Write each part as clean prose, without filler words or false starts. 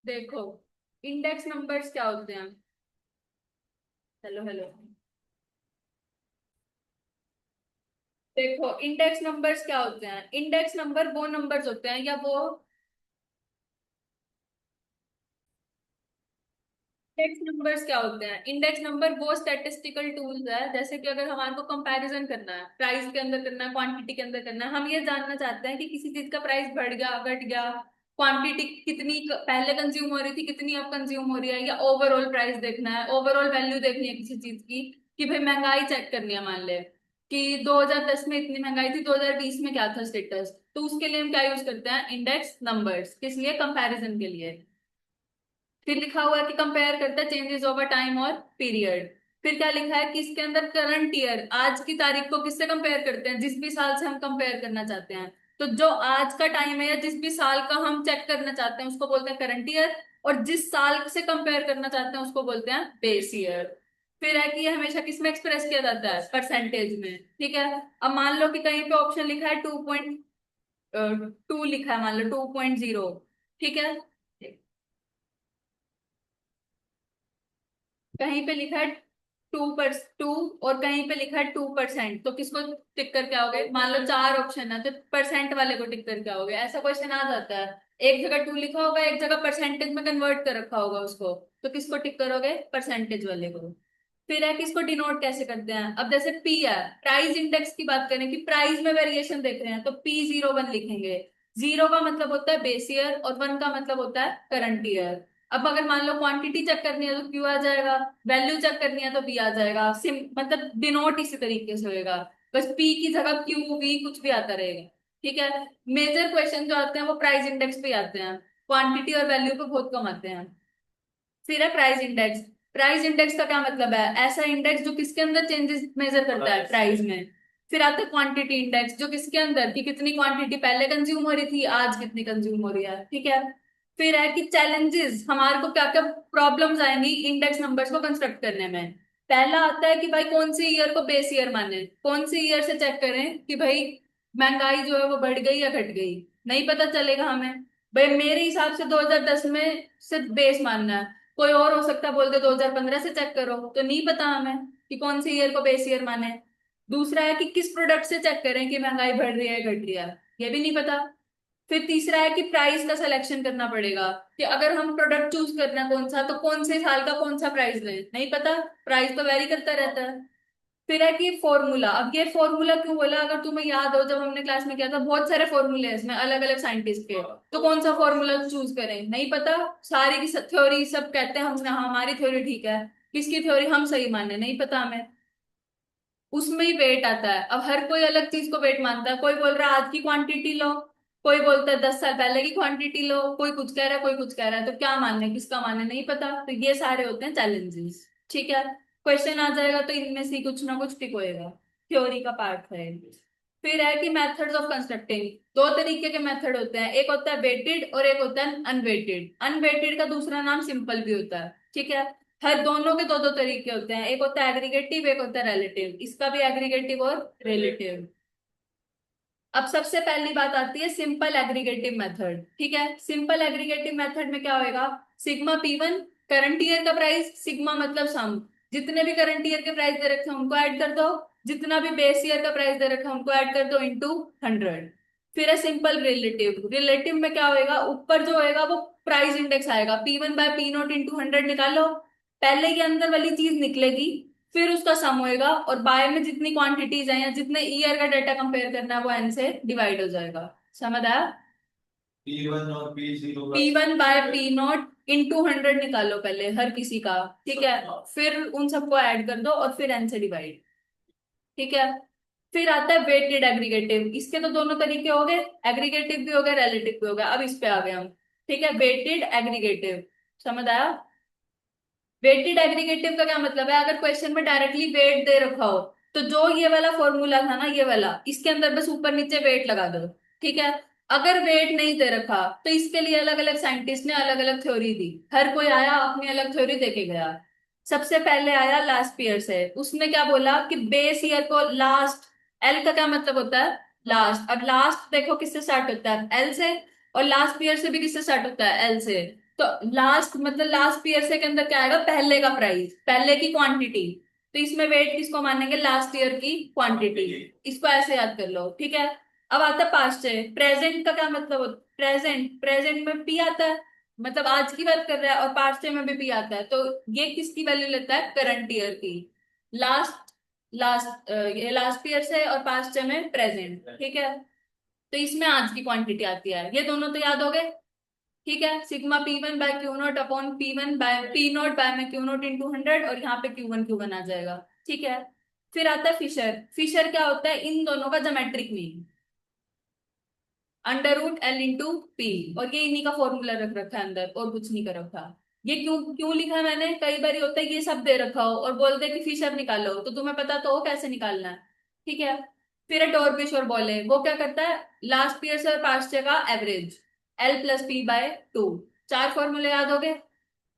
देखो, index numbers क्या होते हैं? Hello hello. देखो, इंडेक्स नंबर्स क्या होते हैं? इंडेक्स नंबर वो नंबर्स होते हैं या वो इंडेक्स नंबर्स क्या होते हैं? इंडेक्स नंबर वो स्टैटिस्टिकल टूल्स है, जैसे कि अगर हमारे को कंपैरिजन करना है, प्राइस के अंदर करना है, क्वांटिटी के अंदर करना है, हम ये जानना चाहते हैं कि किसी चीज का प्राइस बढ़ गया, घट गया, क्वांटिटी कितनी पहले कंज्यूम हो रही थी, कितनी अब कंज्यूम हो रही है, या ओवरऑल प्राइस देखना है, ओवरऑल वैल्यू देखनी है किसी चीज की, कि भाई महंगाई चेक करनी है। मान ले कि 2010 में इतनी महंगाई थी, 2020 में क्या था स्टेटस, तो उसके लिए हम क्या यूज करते हैं? Index numbers. किस लिए? कंपैरिजन के लिए। फिर लिखा हुआ है कि कंपेयर करता है चेंजेस ओवर टाइम और पीरियड। फिर क्या लिखा है कि इसके अंदर करंट ईयर, आज की तारीख को किससे कंपेयर करते हैं? जिस भी साल से हम कंपेयर करना चाहते हैं। तो जो आज का टाइम है या जिस भी साल का हम चेक करना चाहते हैं उसको बोलते हैं करंट ईयर। और जिस साल से कंपेयर करना चाहते हैं उसको बोलते हैं बेस ईयर। फिर है कि ये हमेशा किस में एक्सप्रेस किया जाता है? परसेंटेज में। ठीक है। अब मान लो कि कहीं पे ऑप्शन लिखा है 2.2, लिखा है मान लो 2.0। ठीक है। कहीं पे लिखा है 2 और कहीं पे लिखा है 2%, तो किसको टिक करके आओगे? मान लो चार ऑप्शन है तो परसेंट वाले को टिक करके आओगे। ऐसा क्वेश्चन आ जाता है। एक जगह 2 लिखा होगा, एक जगह परसेंटेज में कन्वर्ट कर रखा होगा उसको, तो किसको टिक करोगे? परसेंटेज वाले को। फिर है कि इसको डिनोट कैसे करते हैं? अब जैसे पी है, प्राइस इंडेक्स की बात करें कि प्राइस में वेरिएशन देख रहे हैं, तो P01 लिखेंगे। 0 का मतलब होता है बेस ईयर और 1 का मतलब होता है करंट ईयर। अब अगर मान लो क्वांटिटी चेक करनी है तो क्यू आ जाएगा, वैल्यू चेक करनी है तो बी आ जाएगा। सिम मतलब डिनोट इसी तरीके से होएगा। बस पी की जगह क्यू वी कुछ भी आता रहेगा। ठीक है। मेजर क्वेश्चन जो आते हैं वो प्राइस इंडेक्स पे आते हैं, क्वांटिटी और वैल्यू पे बहुत कम आते हैं। फिर है प्राइस इंडेक्स। प्राइस इंडेक्स का क्या मतलब है? ऐसा इंडेक्स जो किसके अंदर चेंजेस मेजर करता है? प्राइस में। फिर आता है क्वांटिटी इंडेक्स, जो किसके अंदर कि कितनी क्वांटिटी पहले कंज्यूम हो रही थी, आज कितनी कंज्यूम हो रही है। ठीक है। फिर है कि चैलेंजेस, हमारे को क्या क्या प्रॉब्लम्स आएंगी इंडेक्स नंबर्स को कंस्ट्रक्ट करने में। पहला आता है कि भाई कौन से ईयर को बेस ईयर माने, कौन से ईयर से चेक करें कि भाई महंगाई जो है वो बढ़ गई या घट गई। नहीं पता चलेगा हमें। भाई मेरे हिसाब से 2010 में से बेस मानना है, कोई और हो सकता है बोल दे 2015 से चेक करो, तो नहीं पता हमें कि कौन से ईयर को बेस ईयर माने। दूसरा है कि किस प्रोडक्ट से चेक करें कि महंगाई बढ़ रही है घट रही है, ये भी नहीं पता। फिर तीसरा है कि प्राइस का सिलेक्शन करना पड़ेगा, कि अगर हम प्रोडक्ट चूज करना है कौन सा, तो कौन से साल का कौन सा प्राइस लें, नहीं पता। प्राइस तो वेरी करता रहता है। फिर है कि फॉर्मूला। अब ये फॉर्मूला क्यों बोला? अगर तुम्हें याद हो जब हमने क्लास में किया था, बहुत सारे फॉर्मूले हैं इसमें अलग अलग साइंटिस्ट के, तो कौन सा फॉर्मूला चूज करें, नहीं पता। सारी की थ्योरी सब कहते हैं हम हमारी थ्योरी ठीक है, किसकी थ्योरी हम सही माने, नहीं पता हमें। उसमें ही वेट आता है। अब हर कोई अलग चीज को वेट मानता है, कोई बोल रहा है आज की क्वांटिटी लो, कोई बोलता है 10 साल पहले की क्वांटिटी लो, कोई कुछ कह रहा है कोई कुछ कह रहा है, तो क्या मानने किसका माने, नहीं पता। तो ये सारे होते हैं चैलेंजेस। ठीक है। क्वेश्चन आ जाएगा तो इनमें से कुछ ना कुछ टिक होएगा, थ्योरी का पार्ट है। फिर है कि मेथड्स ऑफ कंस्ट्रक्टिंग। दो तरीके के मेथड होते हैं, एक होता है वेटेड और एक होता है अनवेटेड। अनवेटेड का दूसरा नाम सिंपल भी होता है। ठीक है। हर दोनों के दो दो तरीके होते हैं, एक होता है एग्रीगेटिव, एक होता है रिलेटिव। इसका भी एग्रीगेटिव और रिलेटिव। अब सबसे पहली बात आती है सिंपल एग्रीगेटिव मेथड। ठीक है। सिंपल एग्रीगेटिव मेथड में क्या होएगा? सिग्मा P1, करंट ईयर का प्राइस, सिग्मा मतलब सम, जितने भी करंट ईयर के प्राइस दे रखे हैं उनको ऐड कर दो, जितना भी बेस ईयर का प्राइस दे रखा है उनको ऐड कर दो इंटू 100। फिर है सिंपल रिलेटिव। रिलेटिव में क्या होएगा? ऊपर जो होएगा वो प्राइस इंडेक्स आएगा, P1/P0 इंटू 100 निकालो, पहले के अंदर वाली चीज निकलेगी, फिर उसका सम होएगा, और बाय में जितनी क्वांटिटीज है या जितने ईयर का डाटा कंपेयर करना है वो एन से डिवाइड हो जाएगा। समझ आया? P1/P0 इंटू 100 निकालो पहले हर किसी का। ठीक है। फिर उन सबको ऐड कर दो और फिर एन से डिवाइड। ठीक है। फिर आता है वेटेड एग्रीगेटिव। इसके तो दोनों तरीके हो गए, एग्रीगेटिव भी हो गया रिलेटिव भी हो गया। अब इस पे आ गए हम। ठीक है। Weighted aggregative. समझ आया? वेटेड एग्रीगेटिव का क्या मतलब है? अगर क्वेश्चन में डायरेक्टली वेट दे रखा हो, तो जो ये वाला फॉर्मूला था ना, ये वाला, इसके अंदर बस ऊपर नीचे वेट लगा दो। ठीक है। अगर वेट नहीं दे रखा तो इसके लिए अलग अलग साइंटिस्ट ने अलग अलग थ्योरी दी, हर कोई आया अपनी अलग थ्योरी देके गया। सबसे पहले आया लास्ट ईयर से, उसने क्या बोला कि बेस ईयर को लास्ट, एल का क्या मतलब होता है? लास्ट। अब लास्ट देखो किससे स्टार्ट होता है? एल से। और लास्ट ईयर से भी किससे स्टार्ट होता है? एल से। तो लास्ट मतलब लास्ट ईयर से के अंदर क्या आएगा, पहले का प्राइस, पहले की क्वांटिटी। तो इसमें वेट किसको मानेंगे, लास्ट ईयर की क्वांटिटी। इसको ऐसे याद कर लो, ठीक है। अब आता है पास्ट है, प्रेजेंट का क्या मतलब, प्रेजेंट, प्रेजेंट में पी आता है, मतलब आज की बात कर रहा है, और पास्ट में भी पी आता है, तो ये किसकी वैल्यू लेता है, करंट ईयर की। लास्ट, ये लास्ट ईयर से और पास्ट में प्रेजेंट, ठीक है। तो इसमें आज की क्वांटिटी आती है, ये दोनों तो याद हो गए, ठीक है। Sigma P1 by Q not upon P1 by P not by में क्यू नॉट इंटू 100, और यहाँ पे Q1 आ जाएगा, ठीक है। फिर आता है फिशर। फिशर क्या होता है, इन दोनों का geometric mean, under root L into P, और ये इन्हीं का फॉर्मूला रख रखा है अंदर, और कुछ नहीं कर रखा। ये क्यों क्यों लिखा है मैंने, कई बार होता है ये सब दे रखा हो और बोलते हैं कि फिशर निकालो, तो तुम्हें पता तो हो कैसे निकालना है, ठीक है। फिर है डॉर्बिश और बॉले, वो क्या करता है, लास्ट ईयर से और पास्ट ईयर का एवरेज, L+P/2। चार फॉर्मूले याद हो गए।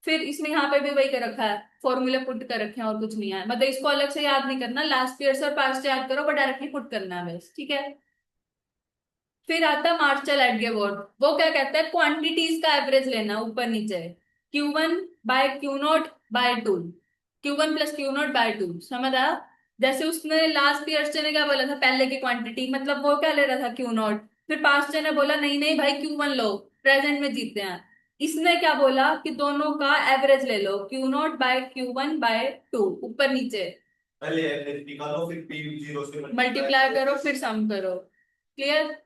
फिर इसमें यहाँ पे भी वही कर रखा है, फॉर्मूले पुट कर रखे हैं, और कुछ नहीं है, मतलब इसको अलग से याद नहीं करना, लास्ट ईयर से और पास्ट याद करो, बट डायरेक्टली पुट करना है बस, ठीक है। फिर आता है मार्शल एडगेवर्थ, वो क्या कहता है, क्वांटिटीज का एवरेज लेना ऊपर नीचे, Q1/Q0/2, Q1 + Q0/2, समझ आया। जैसे उसने लास्ट ईयर ने क्या बोला था, पहले की क्वांटिटी, मतलब वो क्या ले रहा था, Q0। फिर पास्ट ने बोला नहीं नहीं भाई Q1 लो, प्रेजेंट में जीते हैं। इसने क्या बोला कि दोनों का एवरेज ले लो, Q0/Q1/2, ऊपर नीचे पहले एवरेज निकालो, फिर पी जीरो से मल्टीप्लाई करो, फिर सम करो, क्लियर।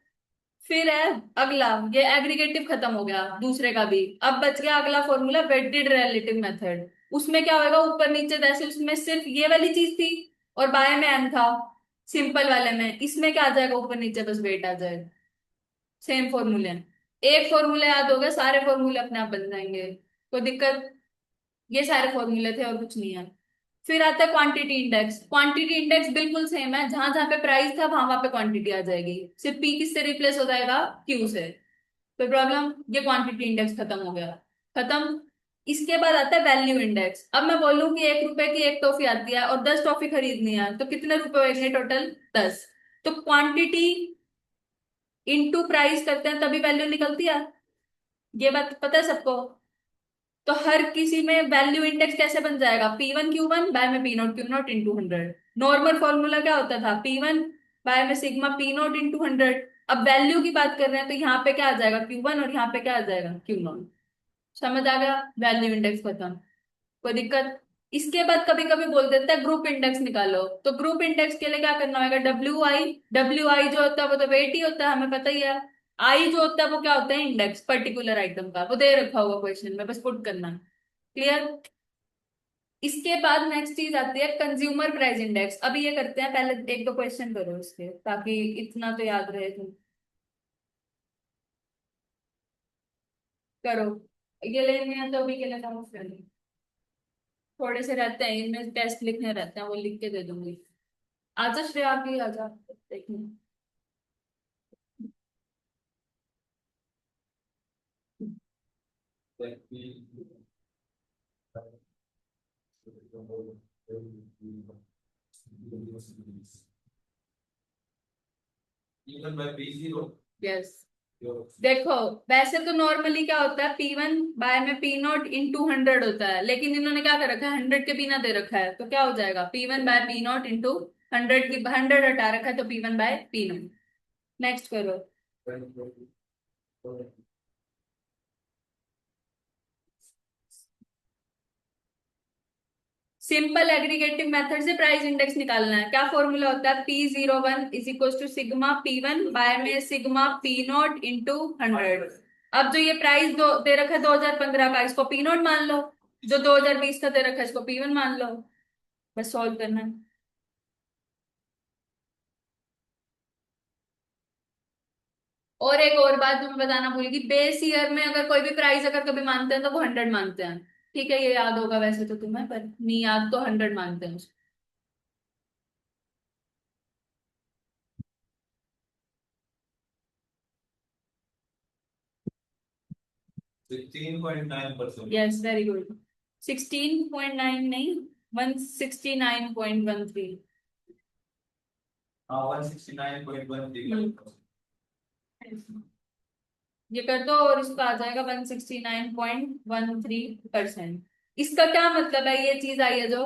फिर है अगला, ये एग्रीगेटिव खत्म हो गया दूसरे का भी, अब बच गया अगला फॉर्मूला, वेटेड रिलेटिव मेथड। उसमें क्या होगा, ऊपर नीचे जैसे उसमें सिर्फ ये वाली चीज थी और बाय में एन था, सिंपल वाले में, इसमें क्या आ जाएगा, ऊपर नीचे बस वेट आ जाएगा, सेम फॉर्मूले। एक फॉर्मूला याद हो गया, सारे फॉर्मूले अपने आप बन जाएंगे, कोई दिक्कत। ये सारे फॉर्मूले थे और कुछ नहीं है। फिर आता है क्वांटिटी इंडेक्स। क्वांटिटी इंडेक्स बिल्कुल सेम है, जहां जहां पे प्राइस था वहां वहां पे क्वांटिटी आ जाएगी, सिर्फ पी किससे रिप्लेस हो जाएगा, क्यू से। कोई प्रॉब्लम, ये क्वांटिटी इंडेक्स खत्म हो गया, खत्म। इसके बाद आता है वैल्यू इंडेक्स। अब मैं बोलूं कि 1 रुपए की एक टॉफी आती है और 10 टॉफी खरीदनी है, तो कितने रुपए होंगे टोटल, 10। तो क्वांटिटी इंटू प्राइस करते हैं तभी वैल्यू निकलती है, ये बात पता है सबको। तो हर किसी में वैल्यू इंडेक्स कैसे बन जाएगा, P1 Q1 बाय में P0 Q0 into 100। Normal formula क्या होता था, P1 बाय में सिग्मा P0 इंटू 100। अब वैल्यू की बात कर रहे हैं तो यहाँ पे क्या आ जाएगा, Q1, और यहाँ पे क्या आ जाएगा, Q0। समझ आ गया, वैल्यू इंडेक्स खत्म, कोई दिक्कत। इसके बाद कभी कभी बोल देता है ग्रुप इंडेक्स निकालो, तो ग्रुप इंडेक्स के लिए क्या करना होगा, डब्ल्यू आई जो होता है वो तो वेट ही होता है, हमें पता ही है। आई जो होता है वो क्या होता है, इंडेक्स पर्टिकुलर आइटम का, वो दे रखा होगा क्वेश्चन में, बस पुट करना, क्लियर। इसके बाद नेक्स्ट चीज आती है कंज्यूमर प्राइस इंडेक्स। अभी ये करते हैं, पहले एक दो क्वेश्चन करो इसके, ताकि इतना तो याद रहे तुम, करो। ये लेने हैं तो अभी के लिए काम कर लो। थोड़े से रहते हैं इनमें, टेस्ट लिखने रहते हैं, वो लिख के दे दूंगी। आजा श्रेया, आप भी आजा देखने। Even by P zero. Yes, देखो वैसे तो नॉर्मली क्या होता है, P1 बाय में P0 इंटू 100 होता है, लेकिन इन्होंने क्या कर रखा है, 100 के बिना दे रखा है, तो क्या हो जाएगा, P1 बाय P0 इंटू 100, की 100 हटा रखा है तो P1 बाय P0। नेक्स्ट करो। सिंपल एग्रीगेटिव मेथड से प्राइस इंडेक्स निकालना है, क्या फॉर्मूला होता है, P01 = सिग्मा P1 बाय में सिग्मा P0 इंटू 100। अब जो ये प्राइस दो दे रखा है 2015 का, इसको P0 मान लो, जो 2020 का दे रखा है इसको P1 मान लो, बस सॉल्व करना है। और एक और बात जो मैं बताना भूल गई, बेस ईयर में अगर कोई भी प्राइस अगर कभी मानते हैं तो वो 100 मानते हैं, ठीक है, ये याद होगा वैसे तो तुम्हें, पर नहीं याद तो 100 मानते हैं उसको। 16.9%। Yes, very good. 16.9 नहीं, 169.13। हाँ, 169.13। ये कर दो और इसका आ जाएगा 169.13%। इसका क्या मतलब है, ये चीज आई है जो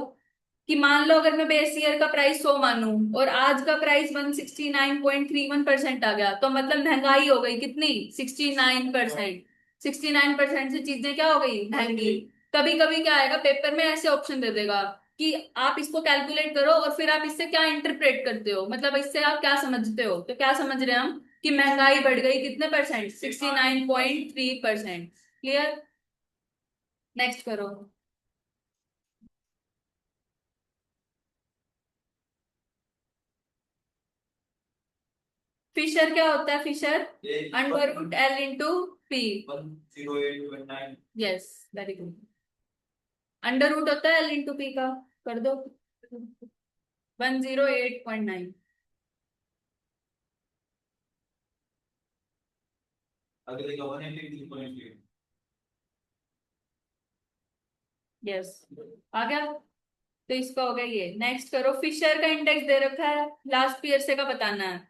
कि मान लो अगर मैं बेस ईयर का प्राइस 100 मानूं और आज का प्राइस 169.31% आ गया, तो मतलब महंगाई हो गई कितनी, 69%। 69% से चीजें क्या हो गई, महंगी। कभी कभी क्या आएगा पेपर में, ऐसे ऑप्शन दे देगा कि आप इसको कैलकुलेट करो और फिर आप इससे क्या इंटरप्रेट करते हो, मतलब इससे आप क्या समझते हो। तो क्या समझ रहे हैं हम कि महंगाई बढ़ गई कितने परसेंट, 69.3%। क्लियर। नेक्स्ट करो। फिशर क्या होता है, Fisher under root L into P. 108.9। Yes, very good. Under root होता है एल इंटू पी का, कर दो। 108.9। अगले का 183.8। यस, आ गया। तो इसका हो गया ये। नेक्स्ट करो, फिशर का इंडेक्स दे रखा है, लास्ट ईयर से का बताना है।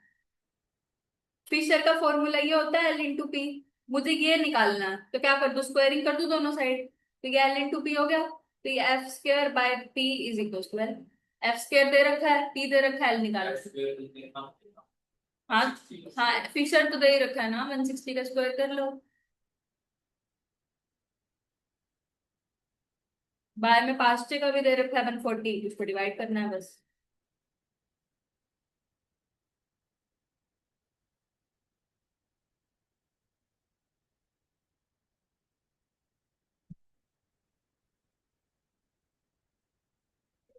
फिशर का फॉर्मूला ये होता है एल इंटू पी। मुझे ये निकालना है, तो क्या कर दो, स्क्वायरिंग कर दो दोनों साइड। तो ये एल इंटू पी हो गया, तो ये एफ स्क्र by p is equal to l. F स्क्र दे रखा है, पी दे रखा है, एल निकालो। हाँ, हाँ फिशर तो दे ही रखा है ना, 160 का स्क्वायर कर लो। बाय में पास्टे का भी दे रखा है 140, उसको डिवाइड करना है बस।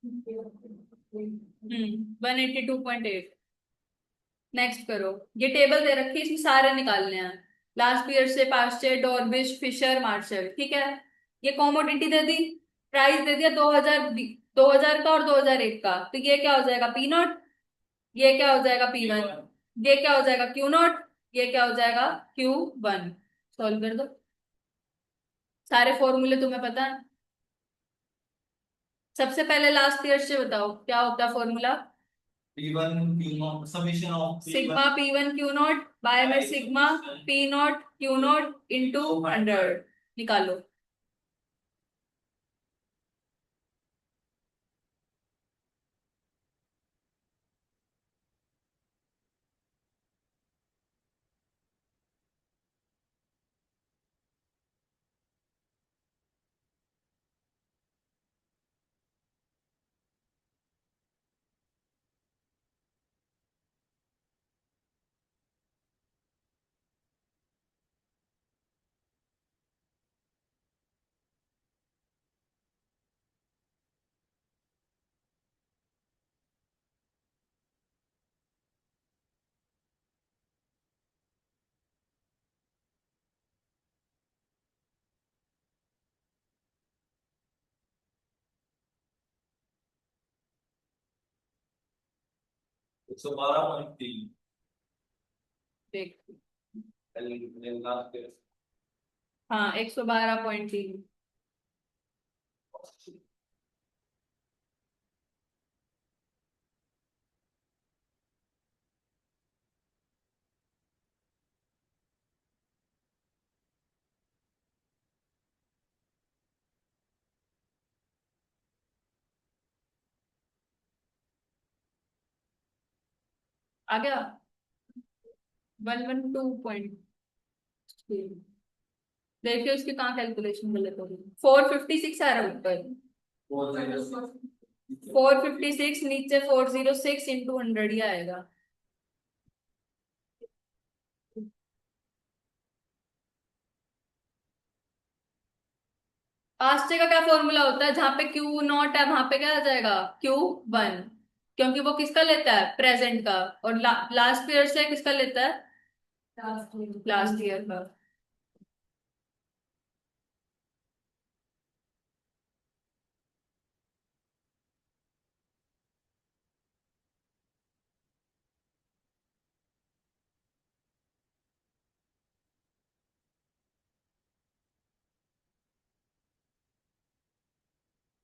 हम्म, 182.8। नेक्स्ट करो। ये टेबल दे रखी है, इसमें सारे निकालने हैं। लास्ट ईयर से, पास्ट ईयर, डॉर्बिश, फिशर, मार्शल, ठीक है। ये कॉमोडिटी दे दी, प्राइस दे दिया 2000, 2000 का और 2001 का, तो ये क्या हो जाएगा पी नॉट, ये क्या हो जाएगा पी वन, ये क्या हो जाएगा क्यू नॉट, ये क्या हो जाएगा क्यू वन। सॉल्व कर दो। सारे फॉर्मूले तुम्हें पता है। सबसे पहले लास्ट ईयर से बताओ क्या होता है formula. P1 P0 summation of sigma p one q not by में sigma p not q not into 100। निकालो। 112.3। देख। लास्ट हाँ, 112.3। आ गया 112.3। देखिए उसकी कहाँ कैलकुलेशन गलत हो गई, 456 आ रहा है ऊपर। 456 नीचे 406 इंटू 100 ही आएगा। आस्टे का क्या फॉर्मूला होता है, जहां पे क्यू नॉट है वहां पे क्या आ जाएगा क्यू वन, क्योंकि वो किसका लेता है, प्रेजेंट का। और लास्ट ईयर से किसका लेता है, लास्ट ईयर का।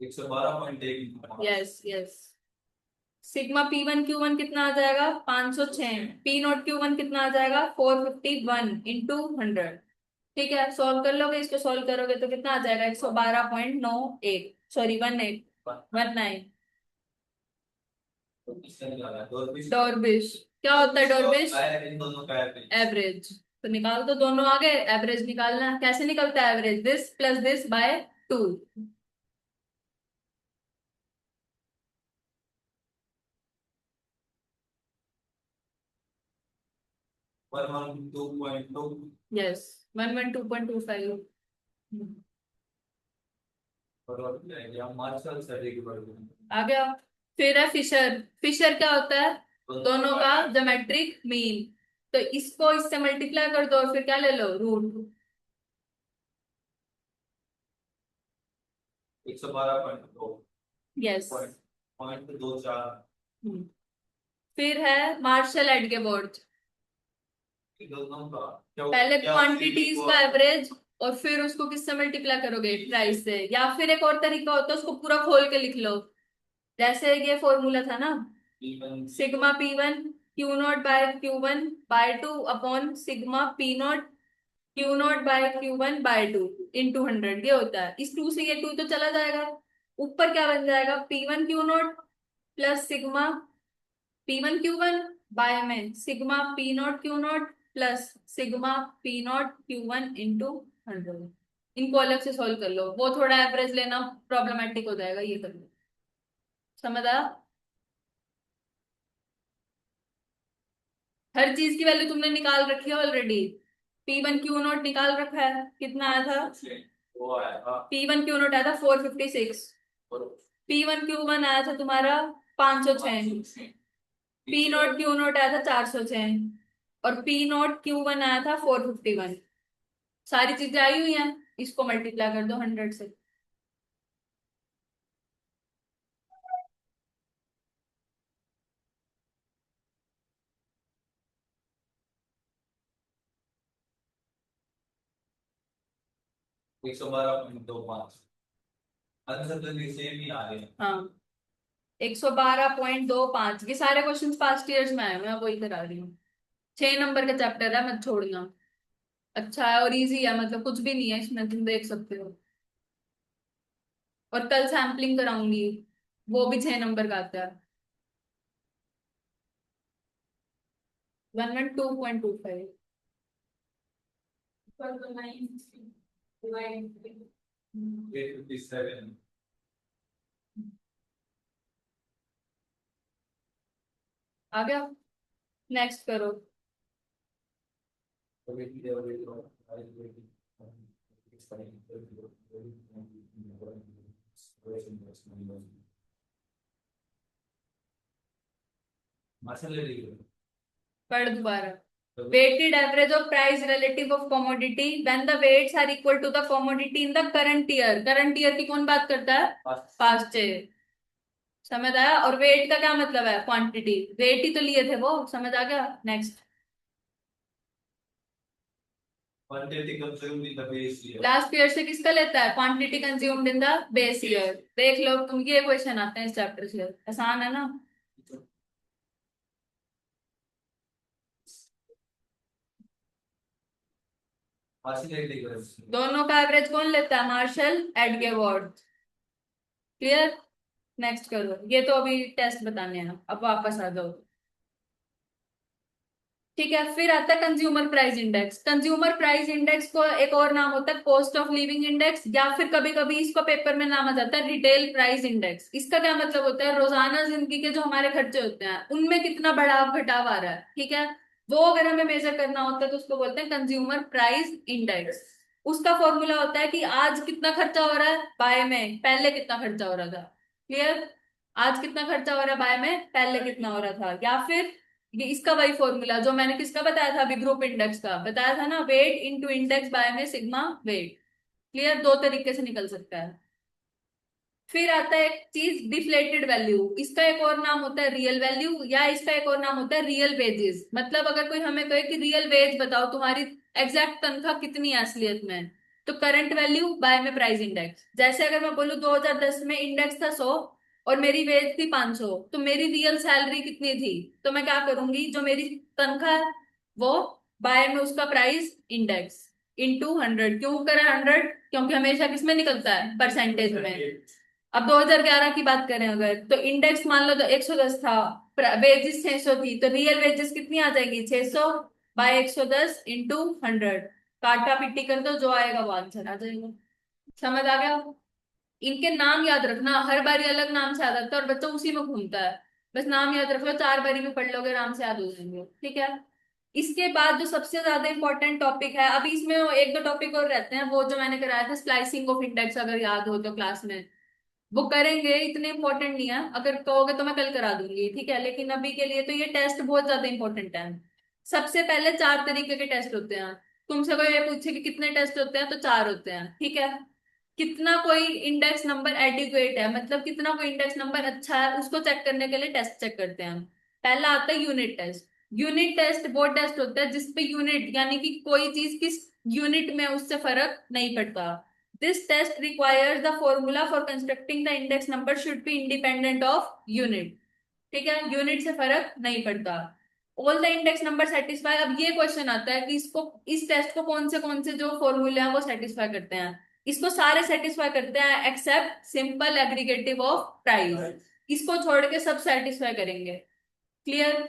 एक 112.1। Yes yes. सिग्मा P1Q1 कितना आ जाएगा 506, P0Q1 कितना आ जाएगा 451 इंटू 100। ठीक है, सॉल्व कर लोगे, इसको सॉल्व करोगे तो कितना आ जाएगा 112.91, सॉरी 19। तो इसका निकाला डॉर्बिश। डॉर्बिश क्या होता है डॉर्बिश? इन दोनों का एवरेज। एवरेज। तो निकाल दो, दोनों आ गए, एवरेज निकालना है। कैसे निकलता है average? This plus this by 2। 112.2। Yes, 112.25। और या मार्शल स्टडी के बारे में। आ गया। फिर है फिशर। फिशर क्या होता है? दोनों का ज्योमेट्रिक मीन। तो इसको इससे मल्टीप्लाई कर दो और फिर क्या ले लो, रूट। 112.2 यस। पॉइंट 24। फिर है मार्शल एडगेबोर्ड। इन दोनों का क्या पहले क्या क्वांटिटीज का एवरेज और फिर उसको किससे मल्टीप्लाई करोगे, प्राइस से। या फिर एक और तरीका होता है, उसको पूरा खोल के लिख लो। जैसे ये फॉर्मूला था ना, sigma P1 Q0/Q1/2 upon sigma P0 Q0/Q1/2 into 100। ये होता है, इस 2 से ये 2 तो चला जाएगा। ऊपर क्या बन जाएगा, P1Q0 प्लस सिग्मा P1Q1 में sigma P0Q0 plus sigma P0Q1 into 100। इनको अलग से सॉल्व कर लो, वो थोड़ा एवरेज लेना प्रॉब्लमेटिक हो जाएगा, ये कर लो। समझ आया? हर चीज की वैल्यू तुमने निकाल रखी है ऑलरेडी। P1Q0 निकाल रखा है, कितना आया था? वो आया। P1Q0 आया था 456। P1Q1 आया था तुम्हारा 506। P0Q0 आया था 406। और P0Q1 आया था 451। सारी चीजें आई हुई हैं, इसको मल्टीप्लाई कर दो 100 से। एक सौ 12.25। आंसर तो सेम ही आ रहे हैं। हाँ, 112.25। ये सारे क्वेश्चंस पास्ट ईयर्स में आए हैं, मैं वही करा रही हूँ। 6 नंबर का चैप्टर है, मत छोड़ना। अच्छा है और इजी है, मतलब कुछ भी नहीं है इसमें, तुम देख सकते हो। और कल सैम्पलिंग कराऊंगी, वो भी 6 नंबर का आता है। 112.25। 857। आ गया, नेक्स्ट करो। मार्शल ले लीजिए। पढ़ दोबारा। Weighted average of price relative of commodity when the weights are equal to the commodity in the current year। Current year की कौन बात करता है? Past year. समझ आया? और वेट का क्या मतलब है? क्वांटिटी। वेट ही तो लिए थे वो, समझ आ गया? Next. Quantity consumed in the base year. Last year से किसका लेता है? Quantity consumed in the base year. देख लो तुम, ये क्वेश्चन आते हैं इस चैप्टर से, आसान है ना। मार्शल ले लीजिए। दोनों का एवरेज कौन लेता है? मार्शल एडगेवर्ड। क्लियर? नेक्स्ट करो, ये तो अभी टेस्ट बताने हैं, अब वापस आ जाओ। ठीक है, फिर आता है consumer price index. Consumer price index को एक और नाम होता है कॉस्ट ऑफ लिविंग इंडेक्स, या फिर कभी कभी इसको पेपर में नाम आ जाता है रिटेल प्राइस इंडेक्स। इसका क्या मतलब होता है? रोजाना जिंदगी के जो हमारे खर्चे होते हैं उनमें कितना बढ़ाव घटाव आ रहा है, ठीक है, वो अगर हमें मेजर करना होता है तो उसको बोलते हैं कंज्यूमर प्राइस इंडेक्स। उसका फॉर्मूला होता है कि आज कितना खर्चा हो रहा है बाय में, पहले कितना खर्चा हो रहा था। क्लियर? आज कितना खर्चा हो रहा है बाय में, पहले कितना हो रहा था। या फिर ये इसका वही फॉर्मूला जो मैंने किसका बताया था अभी, ग्रुप इंडेक्स का बताया था ना, वेट इंटू इंडेक्स बाय में सिग्मा वेट। क्लियर? दो तरीके से निकल सकता है। फिर आता है एक चीज डिफ्लेटेड वैल्यू। इसका एक और नाम होता है रियल वैल्यू, या इसका एक और नाम होता है रियल वेजेस। मतलब अगर कोई हमें कहे कि रियल वेज बताओ, तुम्हारी एग्जैक्ट तनख्वाह कितनी है असलियत में, तो करंट वैल्यू बाय में प्राइस इंडेक्स। जैसे अगर मैं बोलूँ 2010 में इंडेक्स था 100 और मेरी वेज थी 500, तो मेरी रियल सैलरी कितनी थी? तो मैं क्या करूंगी, जो मेरी तनख्वाह है वो बाय में उसका प्राइस इंडेक्स इंटू 100। क्यों करें 100? क्योंकि हमेशा किसमें निकलता है, परसेंटेज में। अब 2011 की बात करें अगर, तो इंडेक्स मान लो तो 110 था, वेजेस 600 थी, तो रियल वेजेस कितनी आ जाएगी, 600 बाय 110 इंटू 100। काटा पिट्टी कर दो, जो आएगा वो आंसर आ जाएगा। समझ आ गया? इनके नाम याद रखना, हर बारी अलग नाम से आ जाता है और बच्चा उसी में घूमता है। बस नाम याद रख लो, 4 बारी में पढ़ लोगे आराम से याद हो जाएंगे, ठीक है। इसके बाद जो सबसे ज्यादा इंपॉर्टेंट टॉपिक है, अभी इसमें एक दो टॉपिक और रहते हैं, वो जो मैंने कराया था स्प्लाइसिंग ऑफ इंडेक्स, अगर याद हो तो क्लास में वो करेंगे, इतने इंपॉर्टेंट नहीं है। अगर कहोगे तो मैं कल करा दूंगी, ठीक है, लेकिन अभी के लिए तो ये टेस्ट बहुत ज्यादा इंपॉर्टेंट है। सबसे पहले 4 तरीके के टेस्ट होते हैं। तुमसे कोई ये पूछे कि कितने टेस्ट होते हैं, तो 4 होते हैं, ठीक है। कितना कोई इंडेक्स नंबर एडिक्वेट है, मतलब कितना कोई इंडेक्स नंबर अच्छा है, उसको चेक करने के लिए टेस्ट चेक करते हैं। पहला आता है यूनिट टेस्ट। यूनिट टेस्ट वो टेस्ट होता है जिसपे यूनिट यानी कि कोई चीज किस यूनिट में उससे फर्क नहीं पड़ता। This test requires the formula for constructing the index number should be independent of unit। ठीक है, यूनिट से फर्क नहीं पड़ता। All the index number satisfy, अब ये क्वेश्चन आता है कि इसको, इस टेस्ट को कौन से जो फॉर्मूले हैं वो सेटिस्फाई करते हैं। इसको सारे सेटिस्फाई करते हैं except simple aggregative of price, इसको छोड़ के सब सेटिस्फाई करेंगे। क्लियर?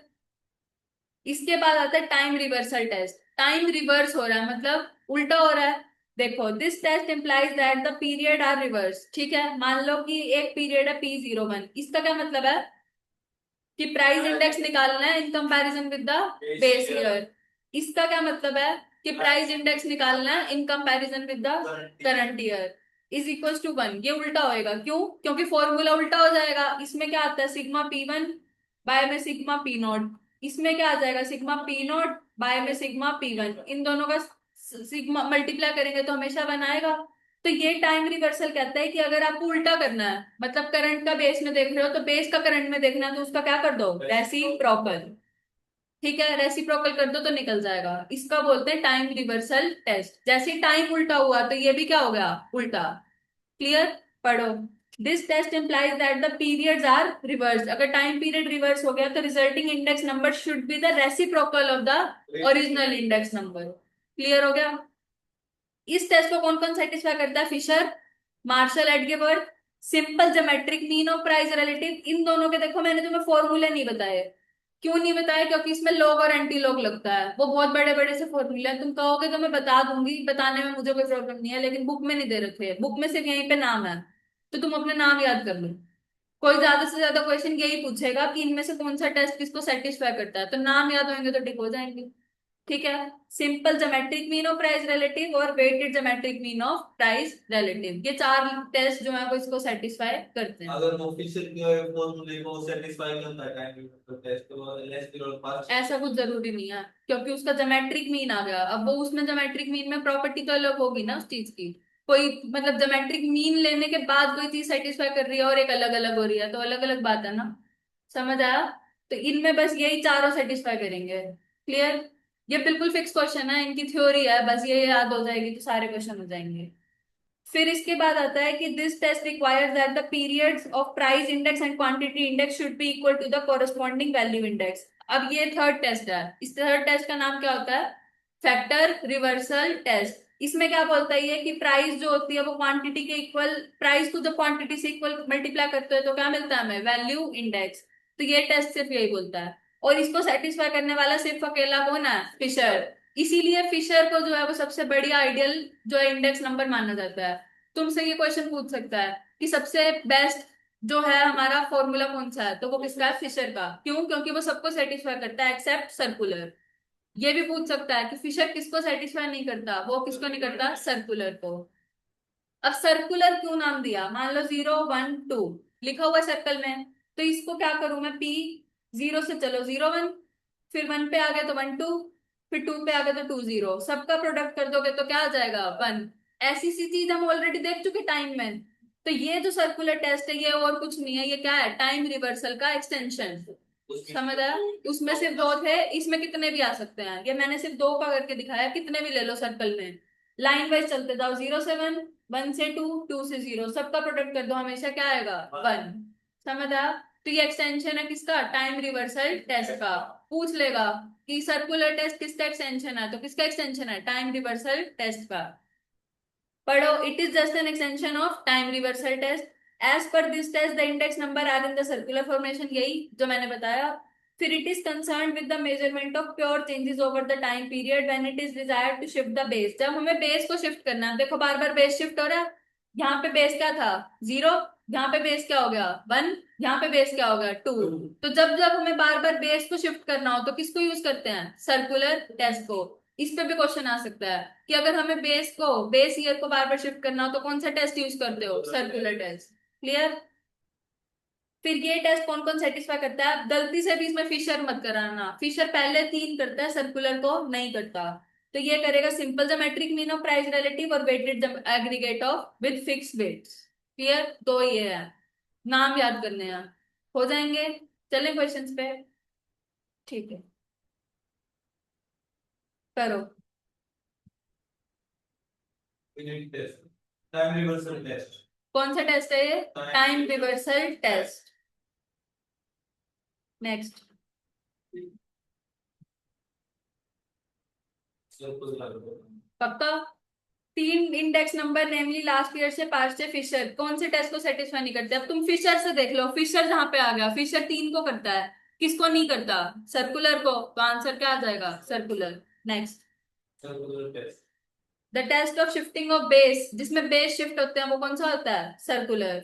इसके बाद आता है time reversal test. Time reverse हो रहा है मतलब उल्टा हो रहा है। देखो, this test implies that the period are reverse. ठीक है, मान लो कि एक पीरियड है P01, इसका क्या मतलब है कि प्राइस इंडेक्स निकालना है in comparison with the base year. इसका क्या मतलब है कि प्राइस इंडेक्स निकालना है in comparison with the current year is equal to 1। ये उल्टा होएगा, क्यों? क्योंकि फॉर्मूला उल्टा हो जाएगा। इसमें क्या आता है, सिग्मा P1 बाय में सिग्मा P0। इसमें क्या आ जाएगा, सिग्मा P0 बाय में सिग्मा P1। इन दोनों का सिग्मा मल्टीप्लाई करेंगे तो हमेशा 1 आएगा। तो ये टाइम रिवर्सल कहता है कि अगर आपको उल्टा करना है, मतलब करंट का बेस में देख रहे हो तो बेस का करंट में देखना है, तो उसका क्या कर दो, रेसिप्रोकल। ठीक है, रेसिप्रोकल कर दो तो निकल जाएगा। इसका बोलते हैं टाइम रिवर्सल टेस्ट। जैसे टाइम उल्टा हुआ तो ये भी क्या हो गया, उल्टा। क्लियर? पढ़ो। This test implies that the periods are reverse. अगर टाइम पीरियड रिवर्स हो गया तो resulting index number should be the reciprocal of the original index number. Clear हो गया? इस टेस्ट को कौन कौन सेटिस्फाई करता है, Fisher, Marshall, Edgeworth. Simple geometric mean और प्राइस रिलेटिव, इन दोनों के देखो मैंने तुम्हें फॉर्मूले नहीं बताए। क्यों नहीं बताया? क्योंकि इसमें लॉग और एंटी लॉग लगता है, वो बहुत बड़े बड़े से फॉर्मूले हैं। तुम कहोगे तो मैं बता दूंगी, बताने में मुझे कोई प्रॉब्लम नहीं है, लेकिन बुक में नहीं दे रखे हैं, बुक में सिर्फ यहीं पे नाम है। तो तुम अपने नाम याद कर लो। कोई ज्यादा से ज्यादा क्वेश्चन यही पूछेगा कि इनमें से कौन सा टेस्ट किसको सेटिस्फाई करता है, तो नाम याद होंगे तो टिक हो जाएंगे। ठीक है। Simple geometric mean of price relative और weighted geometric mean of price relative, ये 4 टेस्ट जो है वो इसको सेटिस्फाई करते हैं। अगर ऑफिशियल के फॉर्मूले को सेटिस्फाई करता है टाइम टेस्ट तो लेस पीरियड पास। ऐसा कुछ जरूरी नहीं है, क्योंकि उसका ज्योमेट्रिक मीन आ गया, अब वो उसमें ज्योमेट्रिक मीन में प्रॉपर्टी तो अलग होगी ना उस चीज की। कोई मतलब ज्योमेट्रिक मीन लेने के बाद कोई चीज सेटिस्फाई कर रही है और एक अलग अलग हो रही है, तो अलग अलग बात है ना। समझ आया? तो इनमें बस यही चारों सेटिस्फाई करेंगे। क्लियर? ये बिल्कुल फिक्स क्वेश्चन है, इनकी थ्योरी है, बस ये याद हो जाएगी तो सारे क्वेश्चन हो जाएंगे। फिर इसके बाद आता है कि this test requires that the periods of price index and quantity index should be equal to the corresponding value index. अब ये थर्ड टेस्ट है। इस थर्ड टेस्ट का नाम क्या होता है, फैक्टर रिवर्सल टेस्ट। इसमें क्या बोलता है ये कि प्राइस जो होती है वो क्वांटिटी के इक्वल, प्राइस को जब क्वांटिटी से इक्वल मल्टीप्लाई करते हैं तो क्या मिलता है हमें, वैल्यू इंडेक्स। तो ये टेस्ट सिर्फ यही बोलता है, और इसको सेटिस्फाई करने वाला सिर्फ अकेला कौन है, फिशर। इसीलिए फिशर को जो है वो सबसे बढ़िया आइडियल जो है इंडेक्स नंबर माना जाता है। तुमसे ये क्वेश्चन पूछ सकता है कि सबसे बेस्ट जो है हमारा फॉर्मूला कौन सा है, तो वो किसका है, फिशर का। क्यों? क्योंकि वो सबको सेटिस्फाई करता है एक्सेप्ट सर्कुलर। ये भी पूछ सकता है कि फिशर किसको सेटिस्फाई नहीं करता, वो किसको नहीं करता, सर्कुलर को। अब सर्कुलर क्यों नाम दिया, मान लो 0 1 2 लिखा हुआ सर्कल में, तो इसको क्या करूं मैं, P0 से चलो 0 1, फिर 1 पे आ गए तो 1 2, फिर 2 पे आ गए तो 2 0, सबका प्रोडक्ट कर दोगे तो क्या आ जाएगा, 1। ऐसी सी चीज हम ऑलरेडी देख चुके टाइम में। तो ये जो सर्कुलर टेस्ट है ये और कुछ नहीं है, ये क्या है, टाइम रिवर्सल का एक्सटेंशन। समझ आया? उसमें सिर्फ 2 थे, इसमें कितने भी आ सकते हैं, ये मैंने सिर्फ 2 का करके दिखाया, कितने भी ले लो सर्कल में। लाइन वाइज चलते जाओ, 0 से 1, 1 से 2, 2 से 0, सबका प्रोडक्ट कर दो, हमेशा क्या आएगा, 1। समझ आया? तो ये एक्सटेंशन है किसका? टाइम रिवर्सल टेस्ट का। पूछ लेगा कि सर्कुलर टेस्ट किसका एक्सटेंशन है, तो किसका एक्सटेंशन है? टाइम रिवर्सल टेस्ट का। पढ़ो, it is just an extension of time reversal test. As per this test the index number are in the circular formation, यही जो मैंने बताया। फिर it is concern with the measurement of pure changes over the time period when it is desired to shift the base. जब हमें base को shift करना है, देखो बार बार बेस शिफ्ट हो रहा है। यहाँ पे बेस क्या था? 0। यहाँ पे बेस क्या हो गया? 1। यहाँ पे बेस क्या हो गया? 2। तो जब जब हमें बार बार बेस को शिफ्ट करना हो तो किसको यूज करते हैं? सर्कुलर टेस्ट को। इस पे भी क्वेश्चन आ सकता है कि अगर हमें बेस ईयर को बार बार शिफ्ट करना हो तो कौन सा टेस्ट यूज करते हो? Circular test. क्लियर? फिर ये टेस्ट कौन कौन सेटिस्फाई करता है? गलती से भी इसमें फिशर मत कराना, फिशर पहले 3 करता है, सर्कुलर को नहीं करता। तो ये करेगा simple geometric mean of price relative और weighted aggregate of with fix weights. Clear? दो ये है, नाम याद करने हैं। हो जाएंगे। चलें क्वेश्चंस पे। ठीक है, करो। Unit test, time reversal test, कौन सा टेस्ट है ये? Time reversal test. नेक्स्ट। पक्का? 3 index number namely last year से पास से फिशर कौन से टेस्ट को सेटिस्फाई नहीं करते? अब तुम फिशर से देख लो, फिशर जहां पे आ गया, फिशर 3 को करता है, किसको नहीं करता? सर्कुलर को। तो आंसर क्या आ जाएगा? Circular. Next. Circular test, the test of shifting of base, जिसमें बेस शिफ्ट होते हैं वो कौन सा होता है? सर्कुलर।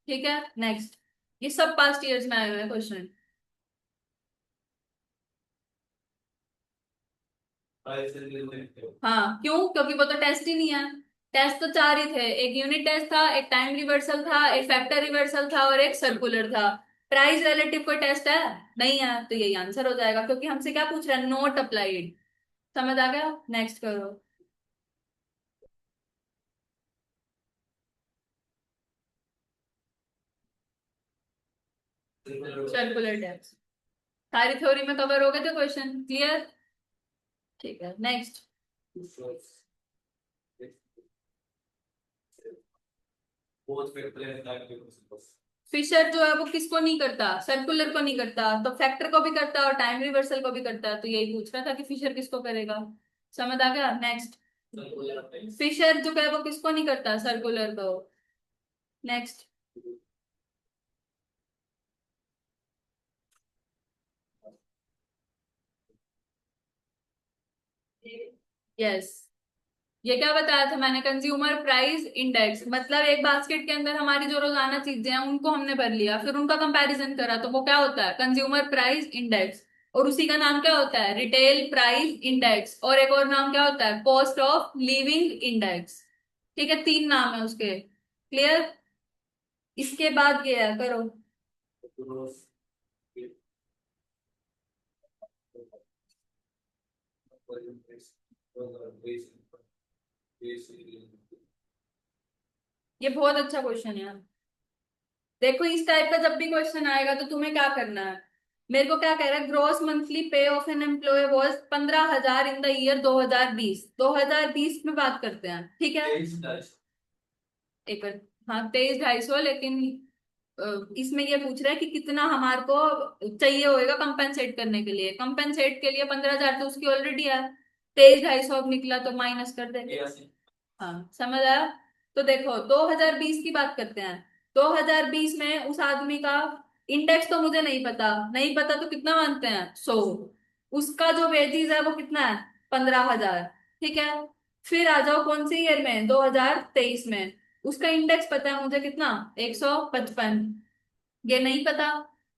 ठीक है, नेक्स्ट। ये सब पास्ट ईयर्स में आए हुए हैं क्वेश्चन। प्राइस रिलेटिव, हाँ, क्यों? क्योंकि वो तो टेस्ट ही नहीं है। टेस्ट तो 4 ही थे, एक यूनिट टेस्ट था, एक टाइम रिवर्सल था, एक फैक्टर रिवर्सल था और एक सर्कुलर था। प्राइस रिलेटिव कोई टेस्ट है? नहीं है, तो यही आंसर हो जाएगा, क्योंकि हमसे क्या पूछ रहा है? Not applied. समझ आ गया? नेक्स्ट करो। सर्कुलर टेस्ट सारी थ्योरी में कवर हो गए थे क्वेश्चन। क्लियर? ठीक है, next. both factor and time reversible. Fisher जो है वो किसको नहीं करता? सर्कुलर को नहीं करता, तो फैक्टर को भी करता है और टाइम रिवर्सल को भी करता है, तो यही पूछ रहा था कि फिशर किसको करेगा। समझ आ गया? नेक्स्ट। Circular टेस्ट, फिशर जो है वो किसको नहीं करता? सर्कुलर को। नेक्स्ट। यस, ये क्या बताया था मैंने? कंज्यूमर प्राइस इंडेक्स, मतलब एक बास्केट के अंदर हमारी जो रोजाना चीजें हैं उनको हमने भर लिया, फिर उनका कंपैरिजन करा, तो वो क्या होता है? Consumer price index. और उसी का नाम क्या होता है? Retail price index. और एक और नाम क्या होता है? Cost of living index. ठीक है, 3 नाम है उसके। क्लियर? इसके बाद ये है, करो। gross, ये बहुत अच्छा क्वेश्चन है यार। देखो, इस टाइप का जब भी क्वेश्चन आएगा तो तुम्हें क्या करना है? मेरे को क्या कह रहा है? Gross monthly pay of an employ was 15,000 in the year 2020। 2020 में बात करते हैं, ठीक है? एक हाँ, 23,250, लेकिन इसमें ये पूछ रहा है कि कितना हमारे को चाहिए होएगा कंपेंसेट करने के लिए। कंपेंसेट के लिए 15,000 तो उसकी ऑलरेडी है। 23,250 अब निकला तो माइनस कर देंगे। हाँ, समझ आया? तो देखो, 2020 की बात करते हैं। 2020 में उस आदमी का इंडेक्स तो मुझे नहीं पता, नहीं पता तो कितना मानते हैं? 100। उसका जो वेजीज है वो कितना है? 15,000। ठीक है। फिर आ जाओ कौन से ईयर में? 2023 में। उसका इंडेक्स पता है मुझे कितना? 155। ये नहीं पता।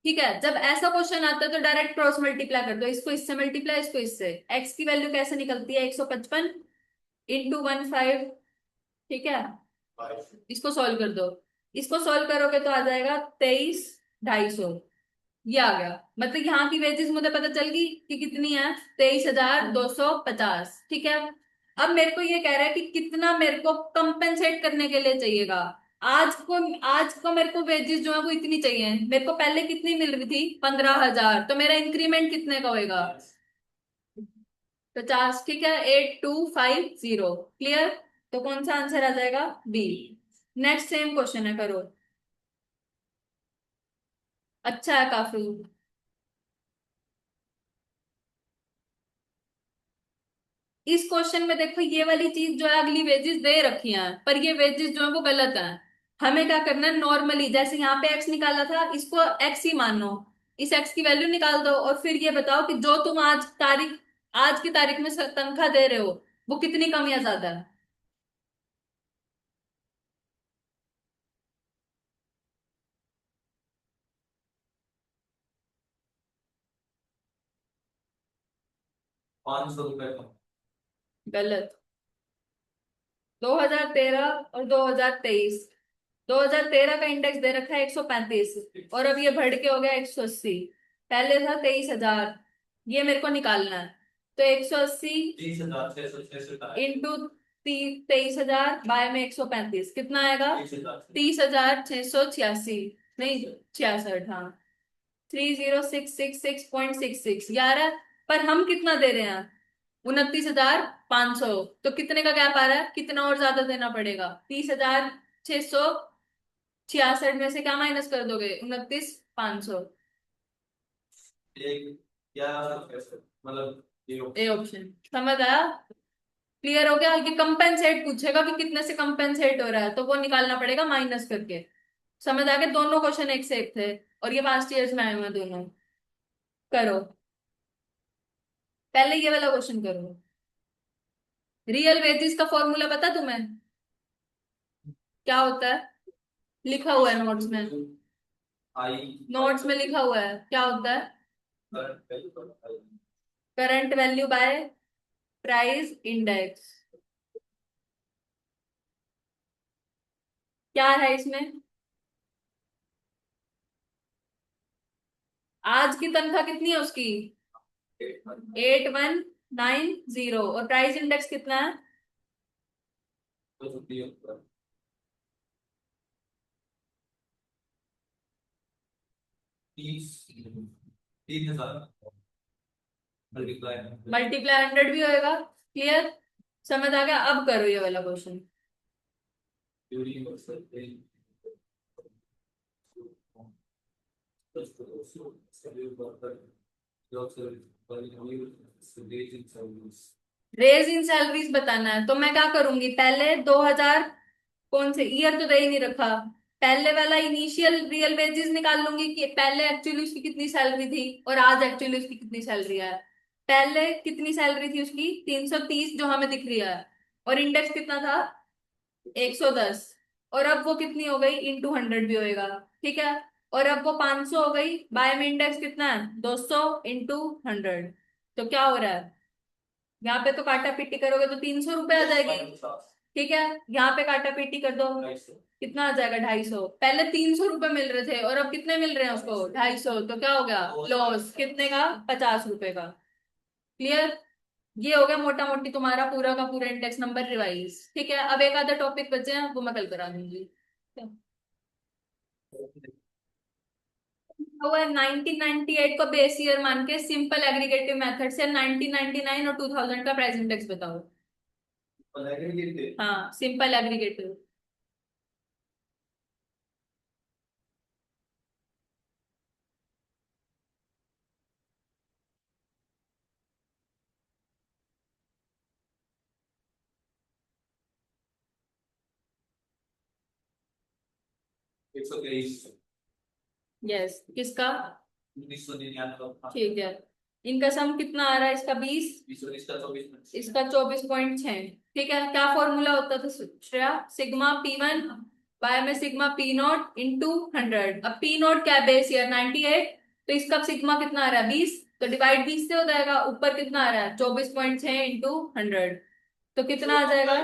ठीक है, जब ऐसा क्वेश्चन आता है तो डायरेक्ट क्रॉस मल्टीप्लाई कर दो, इसको इससे मल्टीप्लाई, इसको इससे। एक्स की वैल्यू कैसे निकलती है? 155 इंटू 15। ठीक है, इसको सॉल्व कर दो। इसको सॉल्व करोगे तो आ जाएगा 23,250। ये आ गया, मतलब यहाँ की वेजेस मुझे पता चल गई कि कितनी है? 23,250। ठीक है। अब मेरे को ये कह रहा है कि कितना मेरे को कंपेंसेट करने के लिए चाहिएगा। आज को मेरे को वेजेस जो है वो इतनी चाहिए। मेरे को पहले कितनी मिल रही थी? 15,000। तो मेरा इंक्रीमेंट कितने का होएगा? 50। ठीक है, 8250। क्लियर? तो कौन सा आंसर आ जाएगा? बी। नेक्स्ट सेम क्वेश्चन है, करो। अच्छा है काफी। इस क्वेश्चन में देखो ये वाली चीज जो है अगली वेजेस दे रखी हैं, पर ये वेजेस जो है वो गलत है। हमें क्या करना है, नॉर्मली जैसे यहाँ पे एक्स निकाला था, इसको एक्स ही मानो। इस एक्स की वैल्यू निकाल दो और फिर ये बताओ कि जो तुम आज की तारीख में तनख्वाह दे रहे हो वो कितनी कम या ज्यादा है। 500 रुपए कम। गलत। 2013 और 2023। 2013 का इंडेक्स दे रखा है 135, और अब ये बढ़ के हो गया 180। पहले था 23,000, ये मेरे को निकालना है। तो 180 30,666। इंटू 23,000 बाय में 135 कितना आएगा? 30,000। 30,686, नहीं 66, हाँ। 30,666.66 यार। पर हम कितना दे रहे हैं? 29,500। तो कितने का गैप आ रहा है, कितना और ज्यादा देना पड़ेगा? 30,666 में से क्या माइनस कर दोगे? 29,500। एक 1100 मतलब जीरो। A option. समझ आया? क्लियर हो गया? ये कंपेंसेट पूछेगा कि कितने से कंपेंसेट हो रहा है, तो वो निकालना पड़ेगा माइनस करके। समझ आ गया? दोनों क्वेश्चन एक से एक थे, और ये पास्ट ईयर्स में आए हुए हैं दोनों। करो, पहले ये वाला क्वेश्चन करो। रियल वेजेस का फॉर्मूला पता तुम्हें क्या होता है? लिखा हुआ है नोट्स में। आई। नोट्स में लिखा हुआ है, क्या होता है? Current value by price index. क्या है इसमें? आज की तनख्वाह कितनी है उसकी? 8190, और प्राइस इंडेक्स कितना है? 30,000 मल्टीप्लाई। मल्टीप्लाई 100 भी होएगा। क्लियर? समझ आ गया? अब करो ये वाला क्वेश्चन। रेज इन सैलरीज बताना है, तो मैं क्या करूंगी, पहले 2000, कौन से ईयर तो दे ही नहीं रखा, पहले वाला इनिशियल रियल वेजेस निकाल लूंगी कि पहले एक्चुअली उसकी कितनी सैलरी थी और आज एक्चुअली उसकी कितनी सैलरी है। पहले कितनी सैलरी थी उसकी? 330 जो हमें दिख रही है, और इंडेक्स कितना था? 110। और अब वो कितनी हो गई? इंटू 100 भी होएगा। ठीक है। और अब वो 500 हो गई, बाय में इंडेक्स कितना है? 200 इंटू 100। तो क्या हो रहा है, यहाँ पे तो काटा पीटी करोगे तो 300 रुपए आ जाएगी। ठीक है। यहाँ पे काटा पीटी कर दो, कितना आ जाएगा? 250। पहले 300 रुपए मिल रहे थे और अब कितने मिल रहे हैं उसको? 250। तो क्या हो गया? लॉस कितने का? 50 रुपए का। क्लियर? ये हो गया मोटा मोटी तुम्हारा पूरा का पूरा इंडेक्स नंबर रिवाइज। ठीक है, अब एक आधा टॉपिक बचे हैं, वो मैं कल करा दूंगी। हुआ 1998 को बेस ईयर मान के सिंपल एग्रीगेटिव मेथड से 1999 और 2000 का प्राइस इंडेक्स बताओ। हाँ, सिंपल एग्रीगेटिव। 123। यस, किसका? 1999। ठीक है। इनका सम कितना आ रहा है? इसका 20, 20 का 24। इसका 24.6। ठीक है, क्या फॉर्मूला होता था श्रेया? सिग्मा P1 बाय में सिग्मा P0 इंटू 100। अब P0 क्या है? बेस ईयर 98, तो इसका सिग्मा कितना आ रहा है? 20, तो डिवाइड 20 से हो जाएगा। ऊपर कितना आ रहा है? 24.6 इंटू 100। तो कितना आ जाएगा?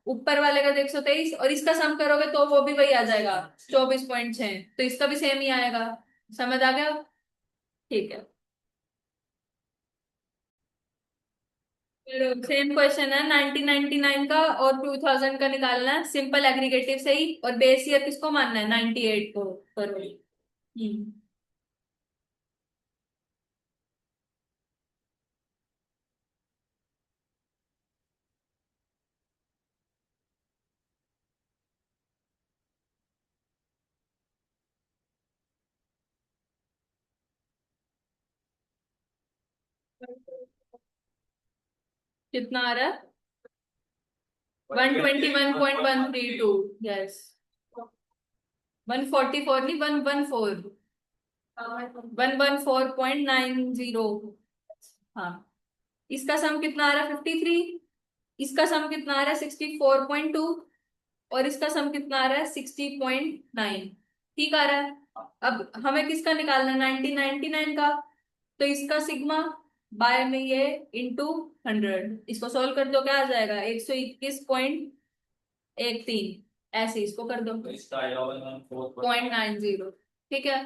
ऊपर वाले का तो 123, और इसका सम करोगे तो वो भी वही आ जाएगा, 24.6। तो इसका भी सेम ही आएगा। समझ आ गया? ठीक है। सेम क्वेश्चन है, 1999 का और 2000 का निकालना है सिंपल एग्रीगेटिव से ही, और बेस ईयर किसको मानना है? 98 को। करो। कितना आ रहा है? 121.132। यस। 144 नहीं, 114। 114.90। हाँ। इसका सम कितना आ रहा है? 53। इसका सम कितना आ रहा है? 64.2। और इसका सम कितना आ रहा है? 60.9। ठीक आ रहा है। अब हमें किसका निकालना है? 1999 का। तो इसका सिग्मा बाय में ये इंटू 100, इसको सोल्व कर दो, क्या आ जाएगा? 121.13। ऐसे इसको कर दो, तो इसका आएगा 114। 0.90। ठीक है।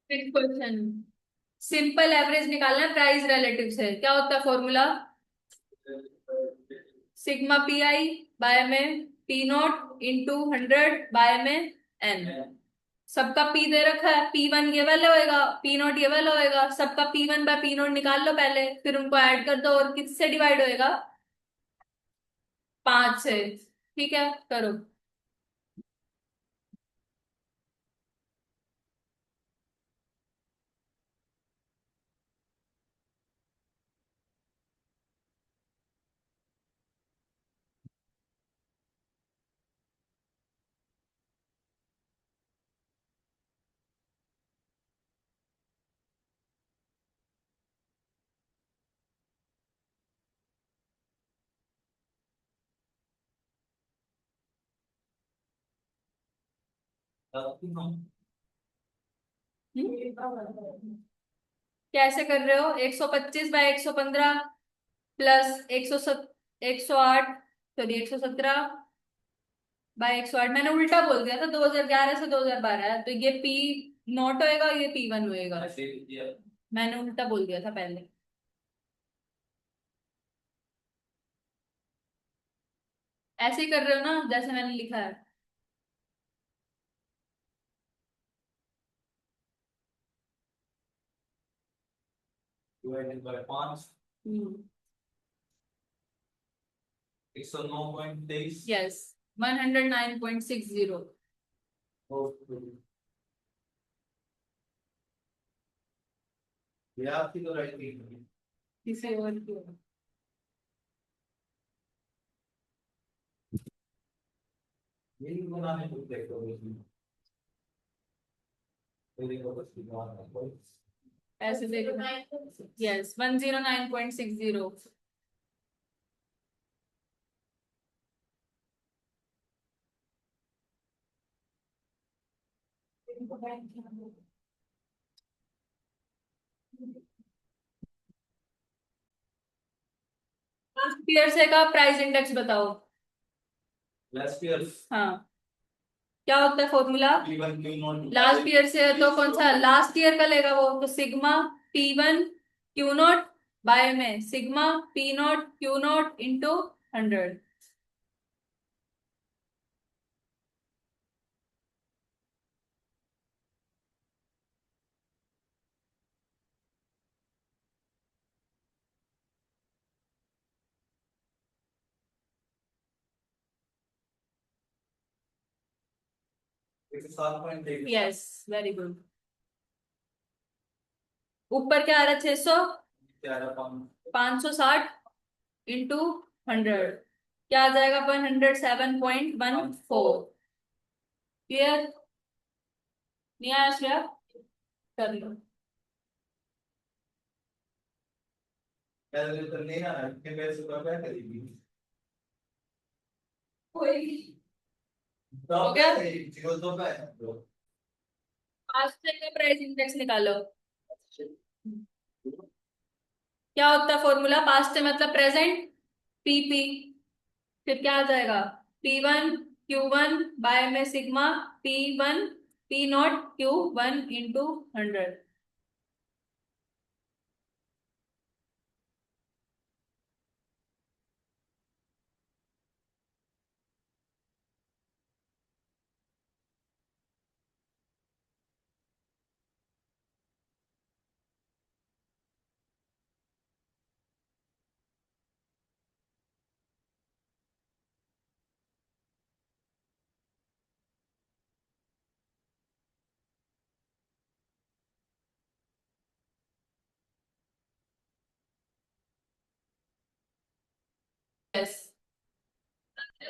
Next question. सिंपल एवरेज निकालना है प्राइस रिलेटिव से। क्या होता है formula? Sigma P I by में पी नॉट इंटू 100 बाय में एन। सबका पी दे रखा है, P1 ये वाला होएगा, P0 ये वाला होएगा। सबका P1 बाय P0 निकाल लो पहले, फिर उनको ऐड कर दो। और किससे डिवाइड होएगा? 5 से। ठीक है, करो। कैसे कर रहे हो? 125 बाय 115 प्लस 108, सॉरी 117 बाय 108। मैंने उल्टा बोल दिया था, 2011 से 2012 है, तो ये पी नॉट होएगा, ये P1 होएगा। मैंने उल्टा बोल दिया था पहले। ऐसे ही कर रहे हो ना जैसे मैंने लिखा है? Divided by 5। हम्म। 109.23। यस। 109.60। ये आपकी तो राइट नहीं। किसी और की? यही बनाने को देखो इसमें। ये देखो बस दिमाग। ऐसे देखो। यस, 109.60। लास्ट ईयर से का प्राइस इंडेक्स बताओ। लास्ट ईयर हाँ। क्या होता है formula? P1 Q not last year से है तो कौन सा लास्ट ईयर का लेगा वो? तो सिग्मा P1 Q0 बाय में सिग्मा P0 Q0 इंटू 100। एक 7.1। Yes, very good. ऊपर क्या आ रहा है? 600। 560 इंटू 100 क्या आ जाएगा? 107.14। क्लियर? नहीं आया श्रेया? कर लो। कैलकुलेटर नहीं आ रहा है पैसे का क्या करेगी। कोई तो हो क्या गया। है 02 का है तो। पास्ट से का प्राइस इंडेक्स निकालो। क्या होता है फॉर्मूला? पास्ट से मतलब प्रेजेंट, पीपी। फिर क्या आ जाएगा? P1 Q1 बाय में sigma P1 P0 Q1 into 100।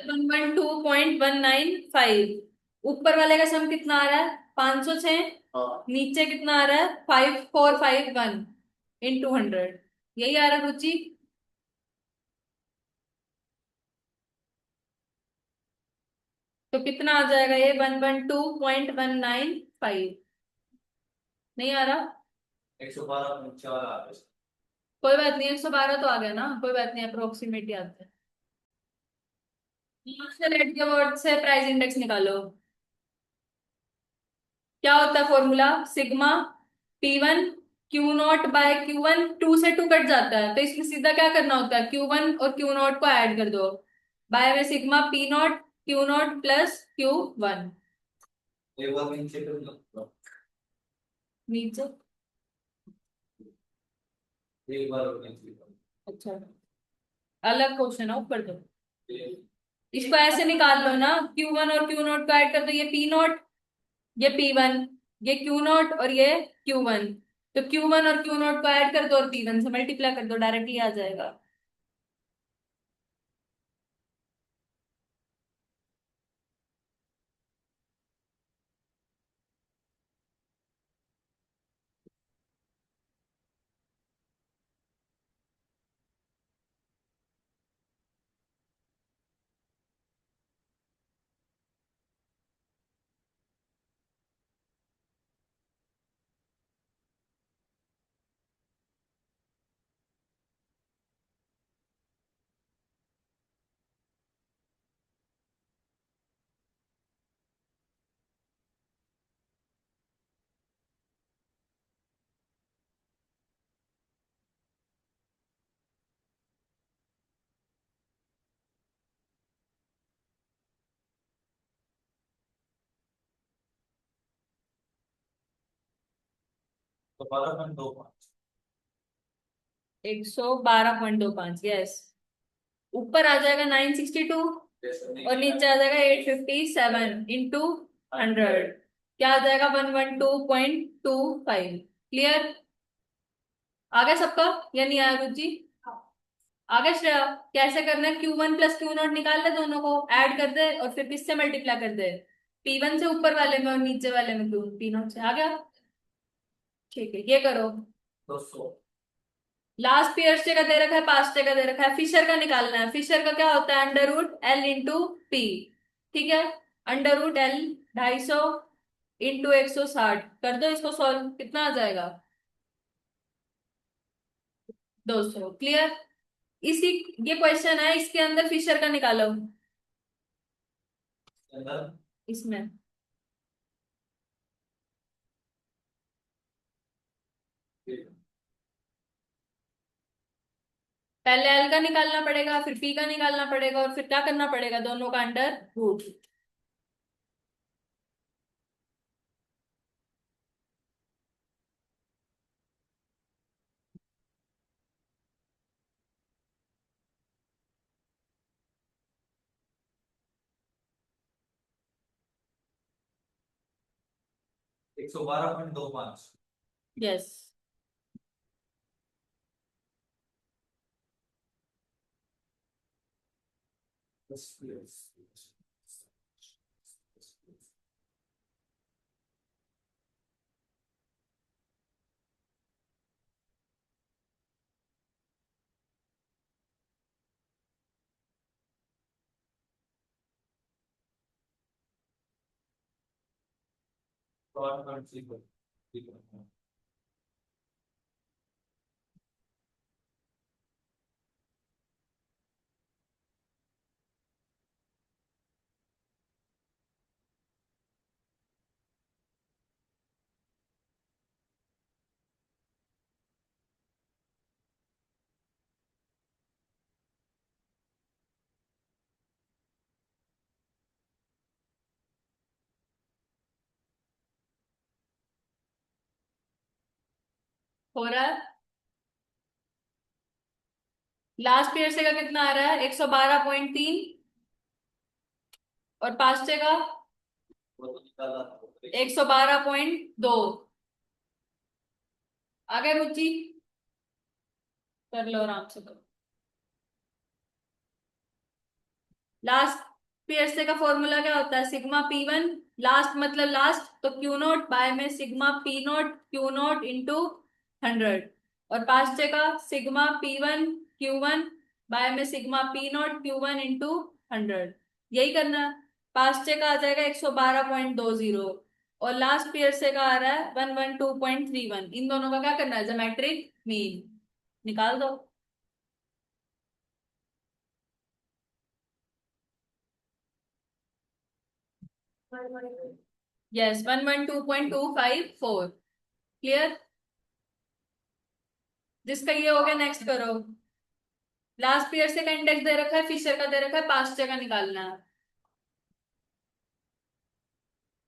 112.195। ऊपर वाले का सम कितना आ रहा है? 506। हाँ। नीचे कितना आ रहा है? 5451 इन 200। यही आ रहा है रुचि। तो कितना आ जाएगा ये? 112.195। नहीं आ रहा? 112.4 आ रहा है। कोई बात नहीं, 112 तो आ गया ना, कोई बात नहीं, अप्रोक्सीमेट ही आता है। रेट के वर्ड से प्राइस इंडेक्स निकालो। क्या होता है formula? Sigma P1 Q0 bye Q1। 2 से 2 कट जाता है, तो इसमें सीधा क्या करना होता है? Q1 और Q0 को ऐड कर दो। बाय में sigma P0 Q0 plus Q1। एक बार नीचे कर लो। नीचे? एक बार और नीचे कर अच्छा, अलग क्वेश्चन है, ऊपर दो। लो। इसको ऐसे निकाल लो ना, Q1 और Q0 को ऐड कर दो, ये P0, ये P1, ये Q0 और ये Q1। तो Q1 और Q0 को ऐड कर दो और P1 से मल्टीप्लाई कर दो, डायरेक्टली आ जाएगा। तो 12.25। 112.25, यस। ऊपर आ जाएगा 962 और नीचे आ जाएगा 857 इंटू 100। क्या आ जाएगा? 112.25। क्लियर? आ गया सबका या नहीं आया रुचि? आ गया श्रेया? कैसे करना है? Q1 प्लस Q0 निकाल ले, दोनों को ऐड कर दे और फिर किससे मल्टीप्लाई कर दे? P1 से ऊपर वाले में और नीचे वाले में P0 से। आ गया? ठीक है, ये करो। 200। लास्ट पियर्स का दे रखा है, पास्ट का दे रखा है, फिशर का निकालना है। फिशर का क्या होता है? Under root L into P. ठीक है, अंडर रूट एल 250 इंटू 160 कर दो, इसको सॉल्व कितना आ जाएगा? 200। क्लियर? इसी, ये क्वेश्चन है, इसके अंदर फिशर का निकालो। अंदर। इसमें पहले एल का निकालना पड़ेगा, फिर पी का निकालना पड़ेगा और फिर क्या करना पड़ेगा? दोनों का अंडर रूट। एक 112.25। यस। हो रहा है? लास्ट ईयर से का कितना आ रहा है? 112.3। और पास्ट का वो तो निकाला था। 112.2। आ गया रुचि? कर लो आराम से करो। लास्ट पीएसए का फॉर्मूला क्या होता है? सिग्मा P1 लास्ट मतलब लास्ट, तो क्यू नॉट बाय में sigma P not q not into 100। और पास्टे का सिग्मा P1 Q1 बाय में sigma P not Q1 into 100। यही करना है। पास्टे का आ जाएगा 112.20, और लास्ट पीएसए का आ रहा है 112.31। इन दोनों का क्या करना है? ज्योमेट्रिक मीन निकाल दो। यस, 112.254। क्लियर? जिसका ये हो गया, नेक्स्ट करो। लास्ट पीरियड से का इंडेक्स दे रखा है, फिशर का दे रखा है, पास्ट का निकालना है।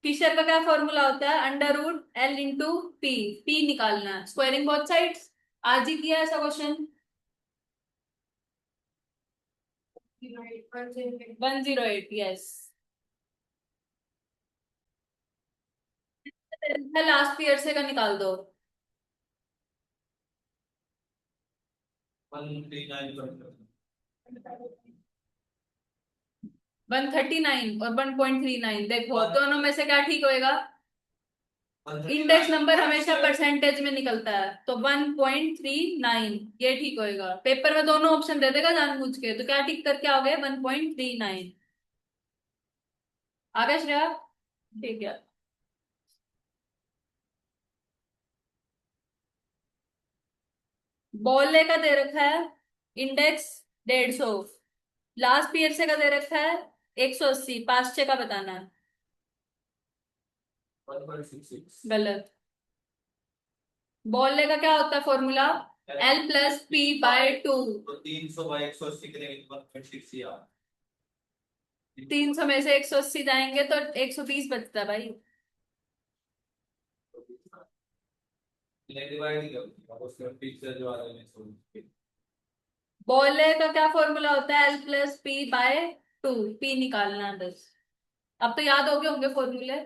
फिशर का क्या फॉर्मूला होता है? Under root L into P निकालना है, स्क्वायरिंग बोथ साइड्स। आज ही किया ऐसा क्वेश्चन। 108, यस। लास्ट पीरियड से का निकाल दो। 139 139 और 1.39, देखो दोनों में से क्या ठीक होएगा? इंडेक्स 139 नंबर हमेशा परसेंटेज में निकलता है, तो 1.39 ये ठीक होएगा। पेपर में दोनों ऑप्शन दे देगा जानबूझ के, तो क्या ठीक करके आओगे? 1.39। आ गया श्रेया? ठीक है। बोले का दे रखा है इंडेक्स 150, लास्ट पीरियड से का दे रखा है 180, पास्ट का बताना है। 1.66 गलत। बोले का क्या होता है फॉर्मूला? L+P/2। तो 300/180 करेंगे तो 1.6 यार। 300 में से 180 जाएंगे तो 120 बचता है भाई। डिवाइड ही करो अब उसके पिक्चर जो आ रहे हैं सो बोले का क्या फॉर्मूला होता है? L+P/2, पी निकालना है बस। अब तो याद हो गए होंगे फॉर्मूले।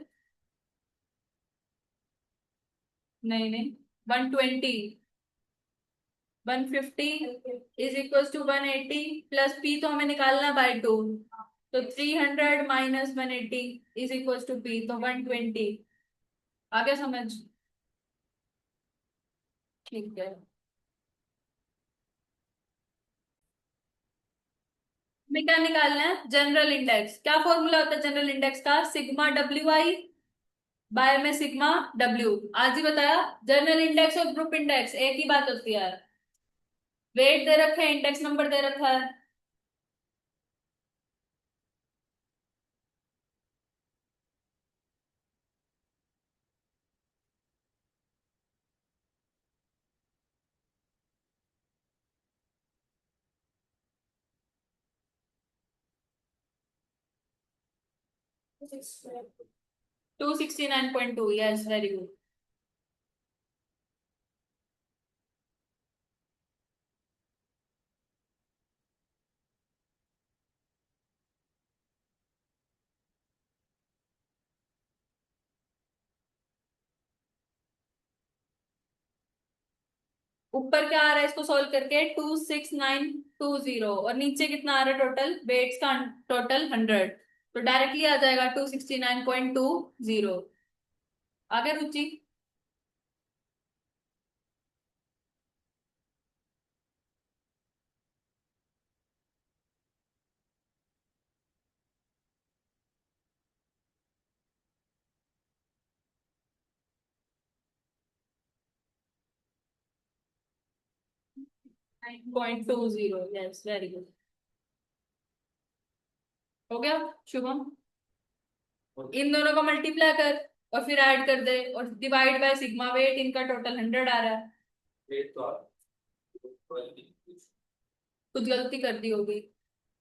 नहीं नहीं, 120 150 is equal to 180, plus P तो हमें निकालना है बाय 2, तो 300 minus 180 is equal to P, तो 120। आगे समझ? ठीक है। हमें क्या निकालना है? General index. क्या फॉर्मूला होता है जनरल इंडेक्स का? सिग्मा WI बाय में सिग्मा W। आज ही बताया। जनरल इंडेक्स और ग्रुप इंडेक्स एक ही बात होती है। वेट दे रखा है, इंडेक्स नंबर दे रखा है। 269.2, यस वेरी गुड। ऊपर क्या आ रहा है इसको सोल्व करके? 26920, और नीचे कितना आ रहा है टोटल वेट्स का? टोटल 100, तो डायरेक्टली आ जाएगा 269.20। आगे रुचि। 9.20, यस वेरी गुड। हो गया शुभम? इन दोनों का मल्टीप्लाई कर और फिर ऐड कर दे, और डिवाइड बाय सिग्मा वेट, इनका टोटल 100 आ रहा है। वेट तो कुछ गलती कर दी होगी,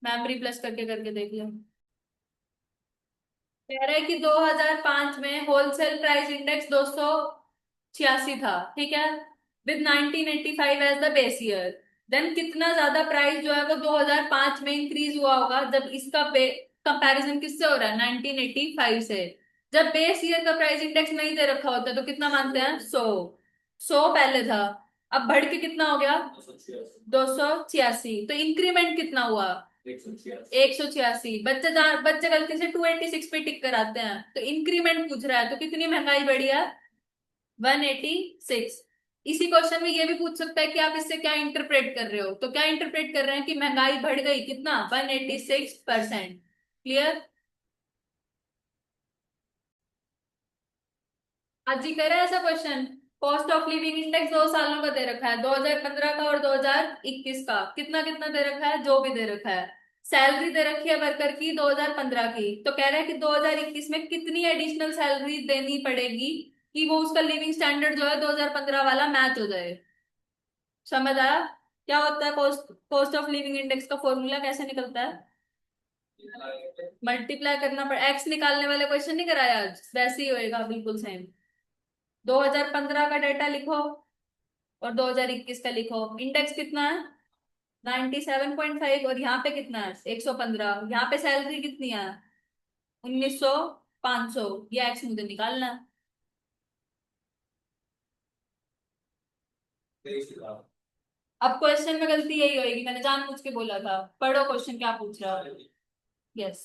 मेमोरी प्लस करके करके देख लो। कह रहा है कि 2005 में होलसेल प्राइस इंडेक्स 286 था, ठीक है, with 1985 as the base year. Then कितना ज्यादा प्राइस जो है वो 2005 में इंक्रीज हुआ होगा, जब इसका कंपैरिजन किससे हो रहा है? 1985 से। जब बेस ईयर का प्राइस इंडेक्स नहीं दे रखा होता तो कितना मानते हैं? 100 पहले था, अब बढ़ के कितना हो गया? 286। तो इंक्रीमेंट कितना हुआ? 186। बच्चे गलती से 286 पे टिक कराते हैं, तो इंक्रीमेंट पूछ रहा है, तो कितनी महंगाई बढ़ी है? 186। इसी क्वेश्चन में ये भी पूछ सकता है कि आप इससे क्या इंटरप्रेट कर रहे हो, तो क्या इंटरप्रेट कर रहे हैं कि महंगाई बढ़ गई कितना, 186%। क्लियर? आज ही करा है ऐसा question. Cost of living index 2 सालों का दे रखा है, 2015 का और 2021 का, कितना कितना दे रखा है, जो भी दे रखा है। सैलरी दे रखी है वर्कर की 2015 की, तो कह रहा है कि 2021 में कितनी एडिशनल सैलरी देनी पड़ेगी कि वो उसका लिविंग स्टैंडर्ड जो है 2015 वाला मैच हो जाए। समझ आया? क्या होता है cost cost of living index का फॉर्मूला कैसे निकलता है? मल्टीप्लाई करना पड़, एक्स निकालने वाले क्वेश्चन नहीं कराया आज, वैसे ही होएगा बिल्कुल सेम। 2015 का डाटा लिखो और 2021 का लिखो। इंडेक्स कितना है? 97.5, और यहाँ पे कितना है? 115। यहाँ पे सैलरी कितनी है? 1900, 500। ये एक्स मुझे निकालना है। अब क्वेश्चन में गलती यही होगी, मैंने जानबूझ के बोला था। पढ़ो क्वेश्चन क्या पूछ रहा है। यस,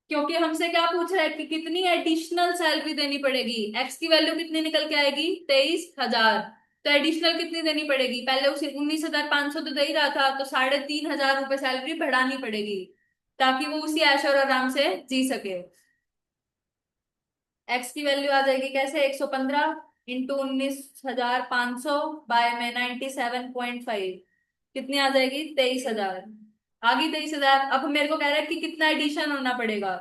क्योंकि हमसे क्या पूछ रहा है कि कितनी एडिशनल सैलरी देनी पड़ेगी। एक्स की वैल्यू कितनी निकल के आएगी? 23,000। तो एडिशनल कितनी देनी पड़ेगी? पहले उसे 19,500 तो दे ही रहा था, तो 3,500 रुपए सैलरी बढ़ानी पड़ेगी, ताकि वो उसी ऐश और आराम से जी सके। एक्स की वैल्यू आ जाएगी कैसे? 115 इंटू 19,500 बाय में 97.5, कितनी आ जाएगी? 23,000। आ गई 23,000। अब मेरे को कह रहा है कि कितना एडिशन होना पड़ेगा,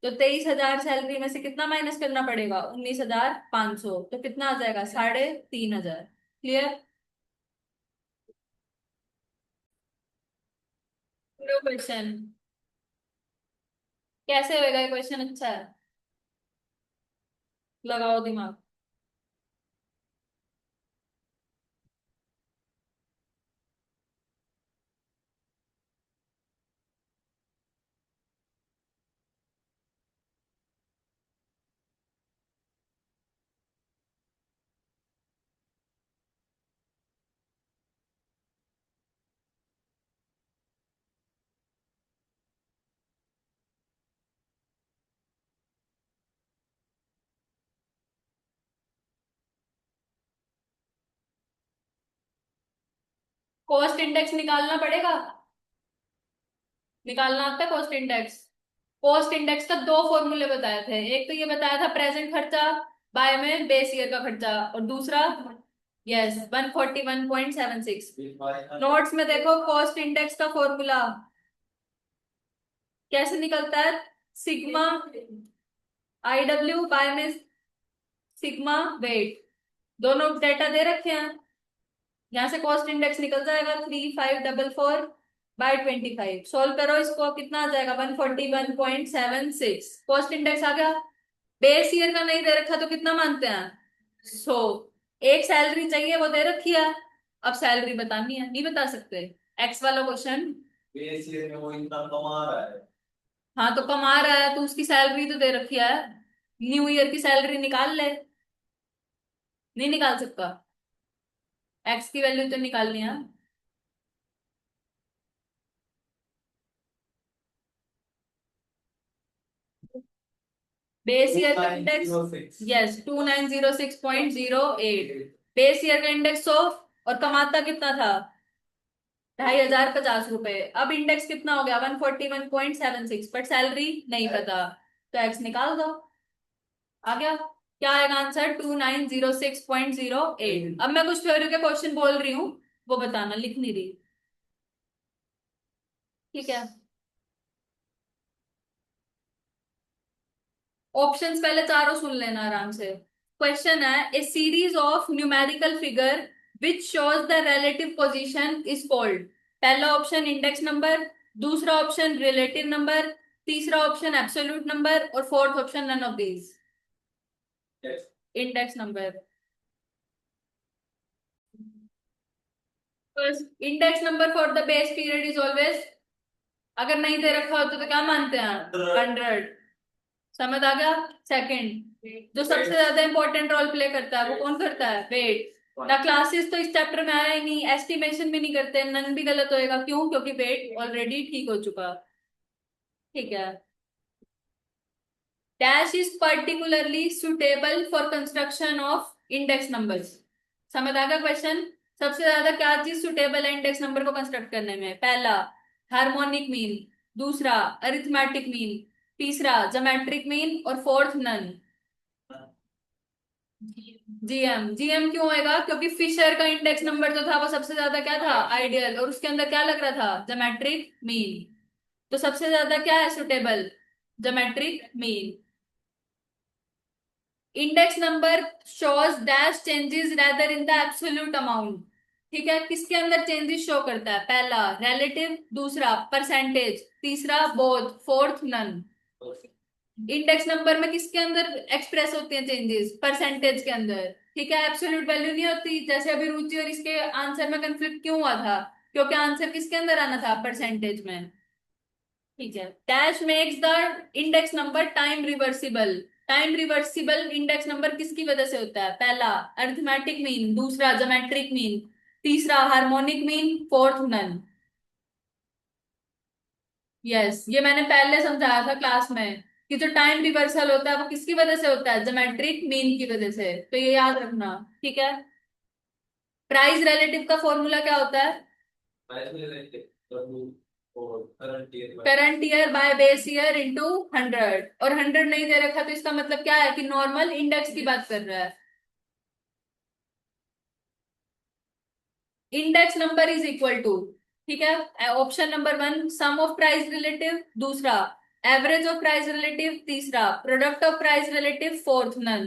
तो 23,000 सैलरी में से कितना माइनस करना पड़ेगा? 19,500, तो कितना आ जाएगा? 3,500। क्लियर? क्वेश्चन कैसे होएगा? ये क्वेश्चन अच्छा है, लगाओ दिमाग। कॉस्ट इंडेक्स निकालना पड़ेगा। निकालना आता है कॉस्ट इंडेक्स? कॉस्ट इंडेक्स का दो फॉर्मूले बताए थे, एक तो ये बताया था प्रेजेंट खर्चा बाय में बेस ईयर का खर्चा, और दूसरा यस 141.76। नोट्स में देखो कॉस्ट इंडेक्स का फॉर्मूला कैसे निकलता है। सिग्मा IW बाय में सिग्मा वेट, दोनों डेटा दे रखे हैं। यहाँ से कॉस्ट इंडेक्स निकल जाएगा 3544/25। सोल्व करो इसको, कितना आ जाएगा? 141.76। कॉस्ट इंडेक्स आ गया। बेस ईयर का नहीं दे रखा तो कितना मानते हैं? 100। एक सैलरी चाहिए, वो दे रखी है। अब सैलरी बतानी है, नहीं बता सकते। एक्स वाला क्वेश्चन। बेस ईयर में वो इतना कमा रहा है। हाँ तो कमा रहा है, तो उसकी सैलरी तो दे रखी है। न्यू ईयर की सैलरी निकाल ले। नहीं निकाल सकता? एक्स की वैल्यू तो निकालनी है। बेस ईयर का इंडेक्स, यस 2906.08। बेस ईयर का इंडेक्स 100, और कमाता कितना था? 2,550 रुपए। अब इंडेक्स कितना हो गया? 141.76, बट सैलरी नहीं पता, तो एक्स निकाल दो। आ गया? क्या आएगा आंसर? 2906.08। अब मैं कुछ थ्योरी के क्वेश्चन बोल रही हूँ, वो बताना, लिख नहीं रही। ठीक है? ऑप्शंस पहले चारों सुन लेना आराम से। क्वेश्चन है, a series of numerical figure which shows the relative position is called. पहला ऑप्शन इंडेक्स नंबर, दूसरा ऑप्शन रिलेटिव नंबर, तीसरा ऑप्शन एब्सोल्यूट नंबर, और fourth option none of these. Index number. Index number for the base period is always, अगर नहीं दे रखा होता तो क्या मानते हैं? 100। समझ आ गया? सेकंड, जो सबसे ज्यादा इंपॉर्टेंट रोल प्ले करता है वो कौन करता है? वेट। ना क्लासेस तो इस चैप्टर में आया ही नहीं, एस्टिमेशन भी नहीं करते, नन भी गलत होएगा, क्यों? क्योंकि वेट ऑलरेडी ठीक हो चुका। ठीक है। Dash is particularly suitable for construction of index numbers. समझ आ गया क्वेश्चन? सबसे ज्यादा क्या चीज सुटेबल है इंडेक्स नंबर को कंस्ट्रक्ट करने में? पहला हार्मोनिक मीन, दूसरा अरिथमेटिक मीन, तीसरा ज्योमेट्रिक मीन, और फोर्थ नन। जीएम। जीएम क्यों होएगा? क्योंकि फिशर का इंडेक्स नंबर जो था वो सबसे ज्यादा क्या था? आइडियल, और उसके अंदर क्या लग रहा था? Geometric mean. तो सबसे ज्यादा क्या है suitable? Geometric mean. Index number shows dash changes rather in the absolute amount. ठीक है, किसके अंदर चेंजेस शो करता है? पहला रिलेटिव, दूसरा परसेंटेज, तीसरा both, fourth none. Index number में किसके अंदर एक्सप्रेस होती हैं चेंजेस? परसेंटेज के अंदर। ठीक है, एब्सोल्यूट वैल्यू नहीं होती। जैसे अभी रुचि और इसके आंसर में कंफ्लिक्ट क्यों हुआ था? क्योंकि आंसर किसके अंदर आना था? परसेंटेज में। ठीक है। Dash makes the index number time reversible. Time reversible index number किसकी वजह से होता है? पहला अरिथमेटिक मीन, दूसरा ज्योमेट्रिक मीन, तीसरा harmonic mean, fourth none. Yes, ये मैंने पहले समझाया था क्लास में कि जो टाइम रिवर्सल होता है वो किसकी वजह से होता है? ज्योमेट्रिक मीन की वजह से। तो ये याद रखना। ठीक है। प्राइस रिलेटिव का फॉर्मूला क्या होता है? Current year by base year into 100। और 100 नहीं दे रखा तो इसका मतलब क्या है? कि नॉर्मल इंडेक्स की बात कर रहा है। Index number is equal to, ठीक है, option number one sum of price relative, दूसरा एवरेज ऑफ प्राइस रिलेटिव, तीसरा product of price relative, fourth none.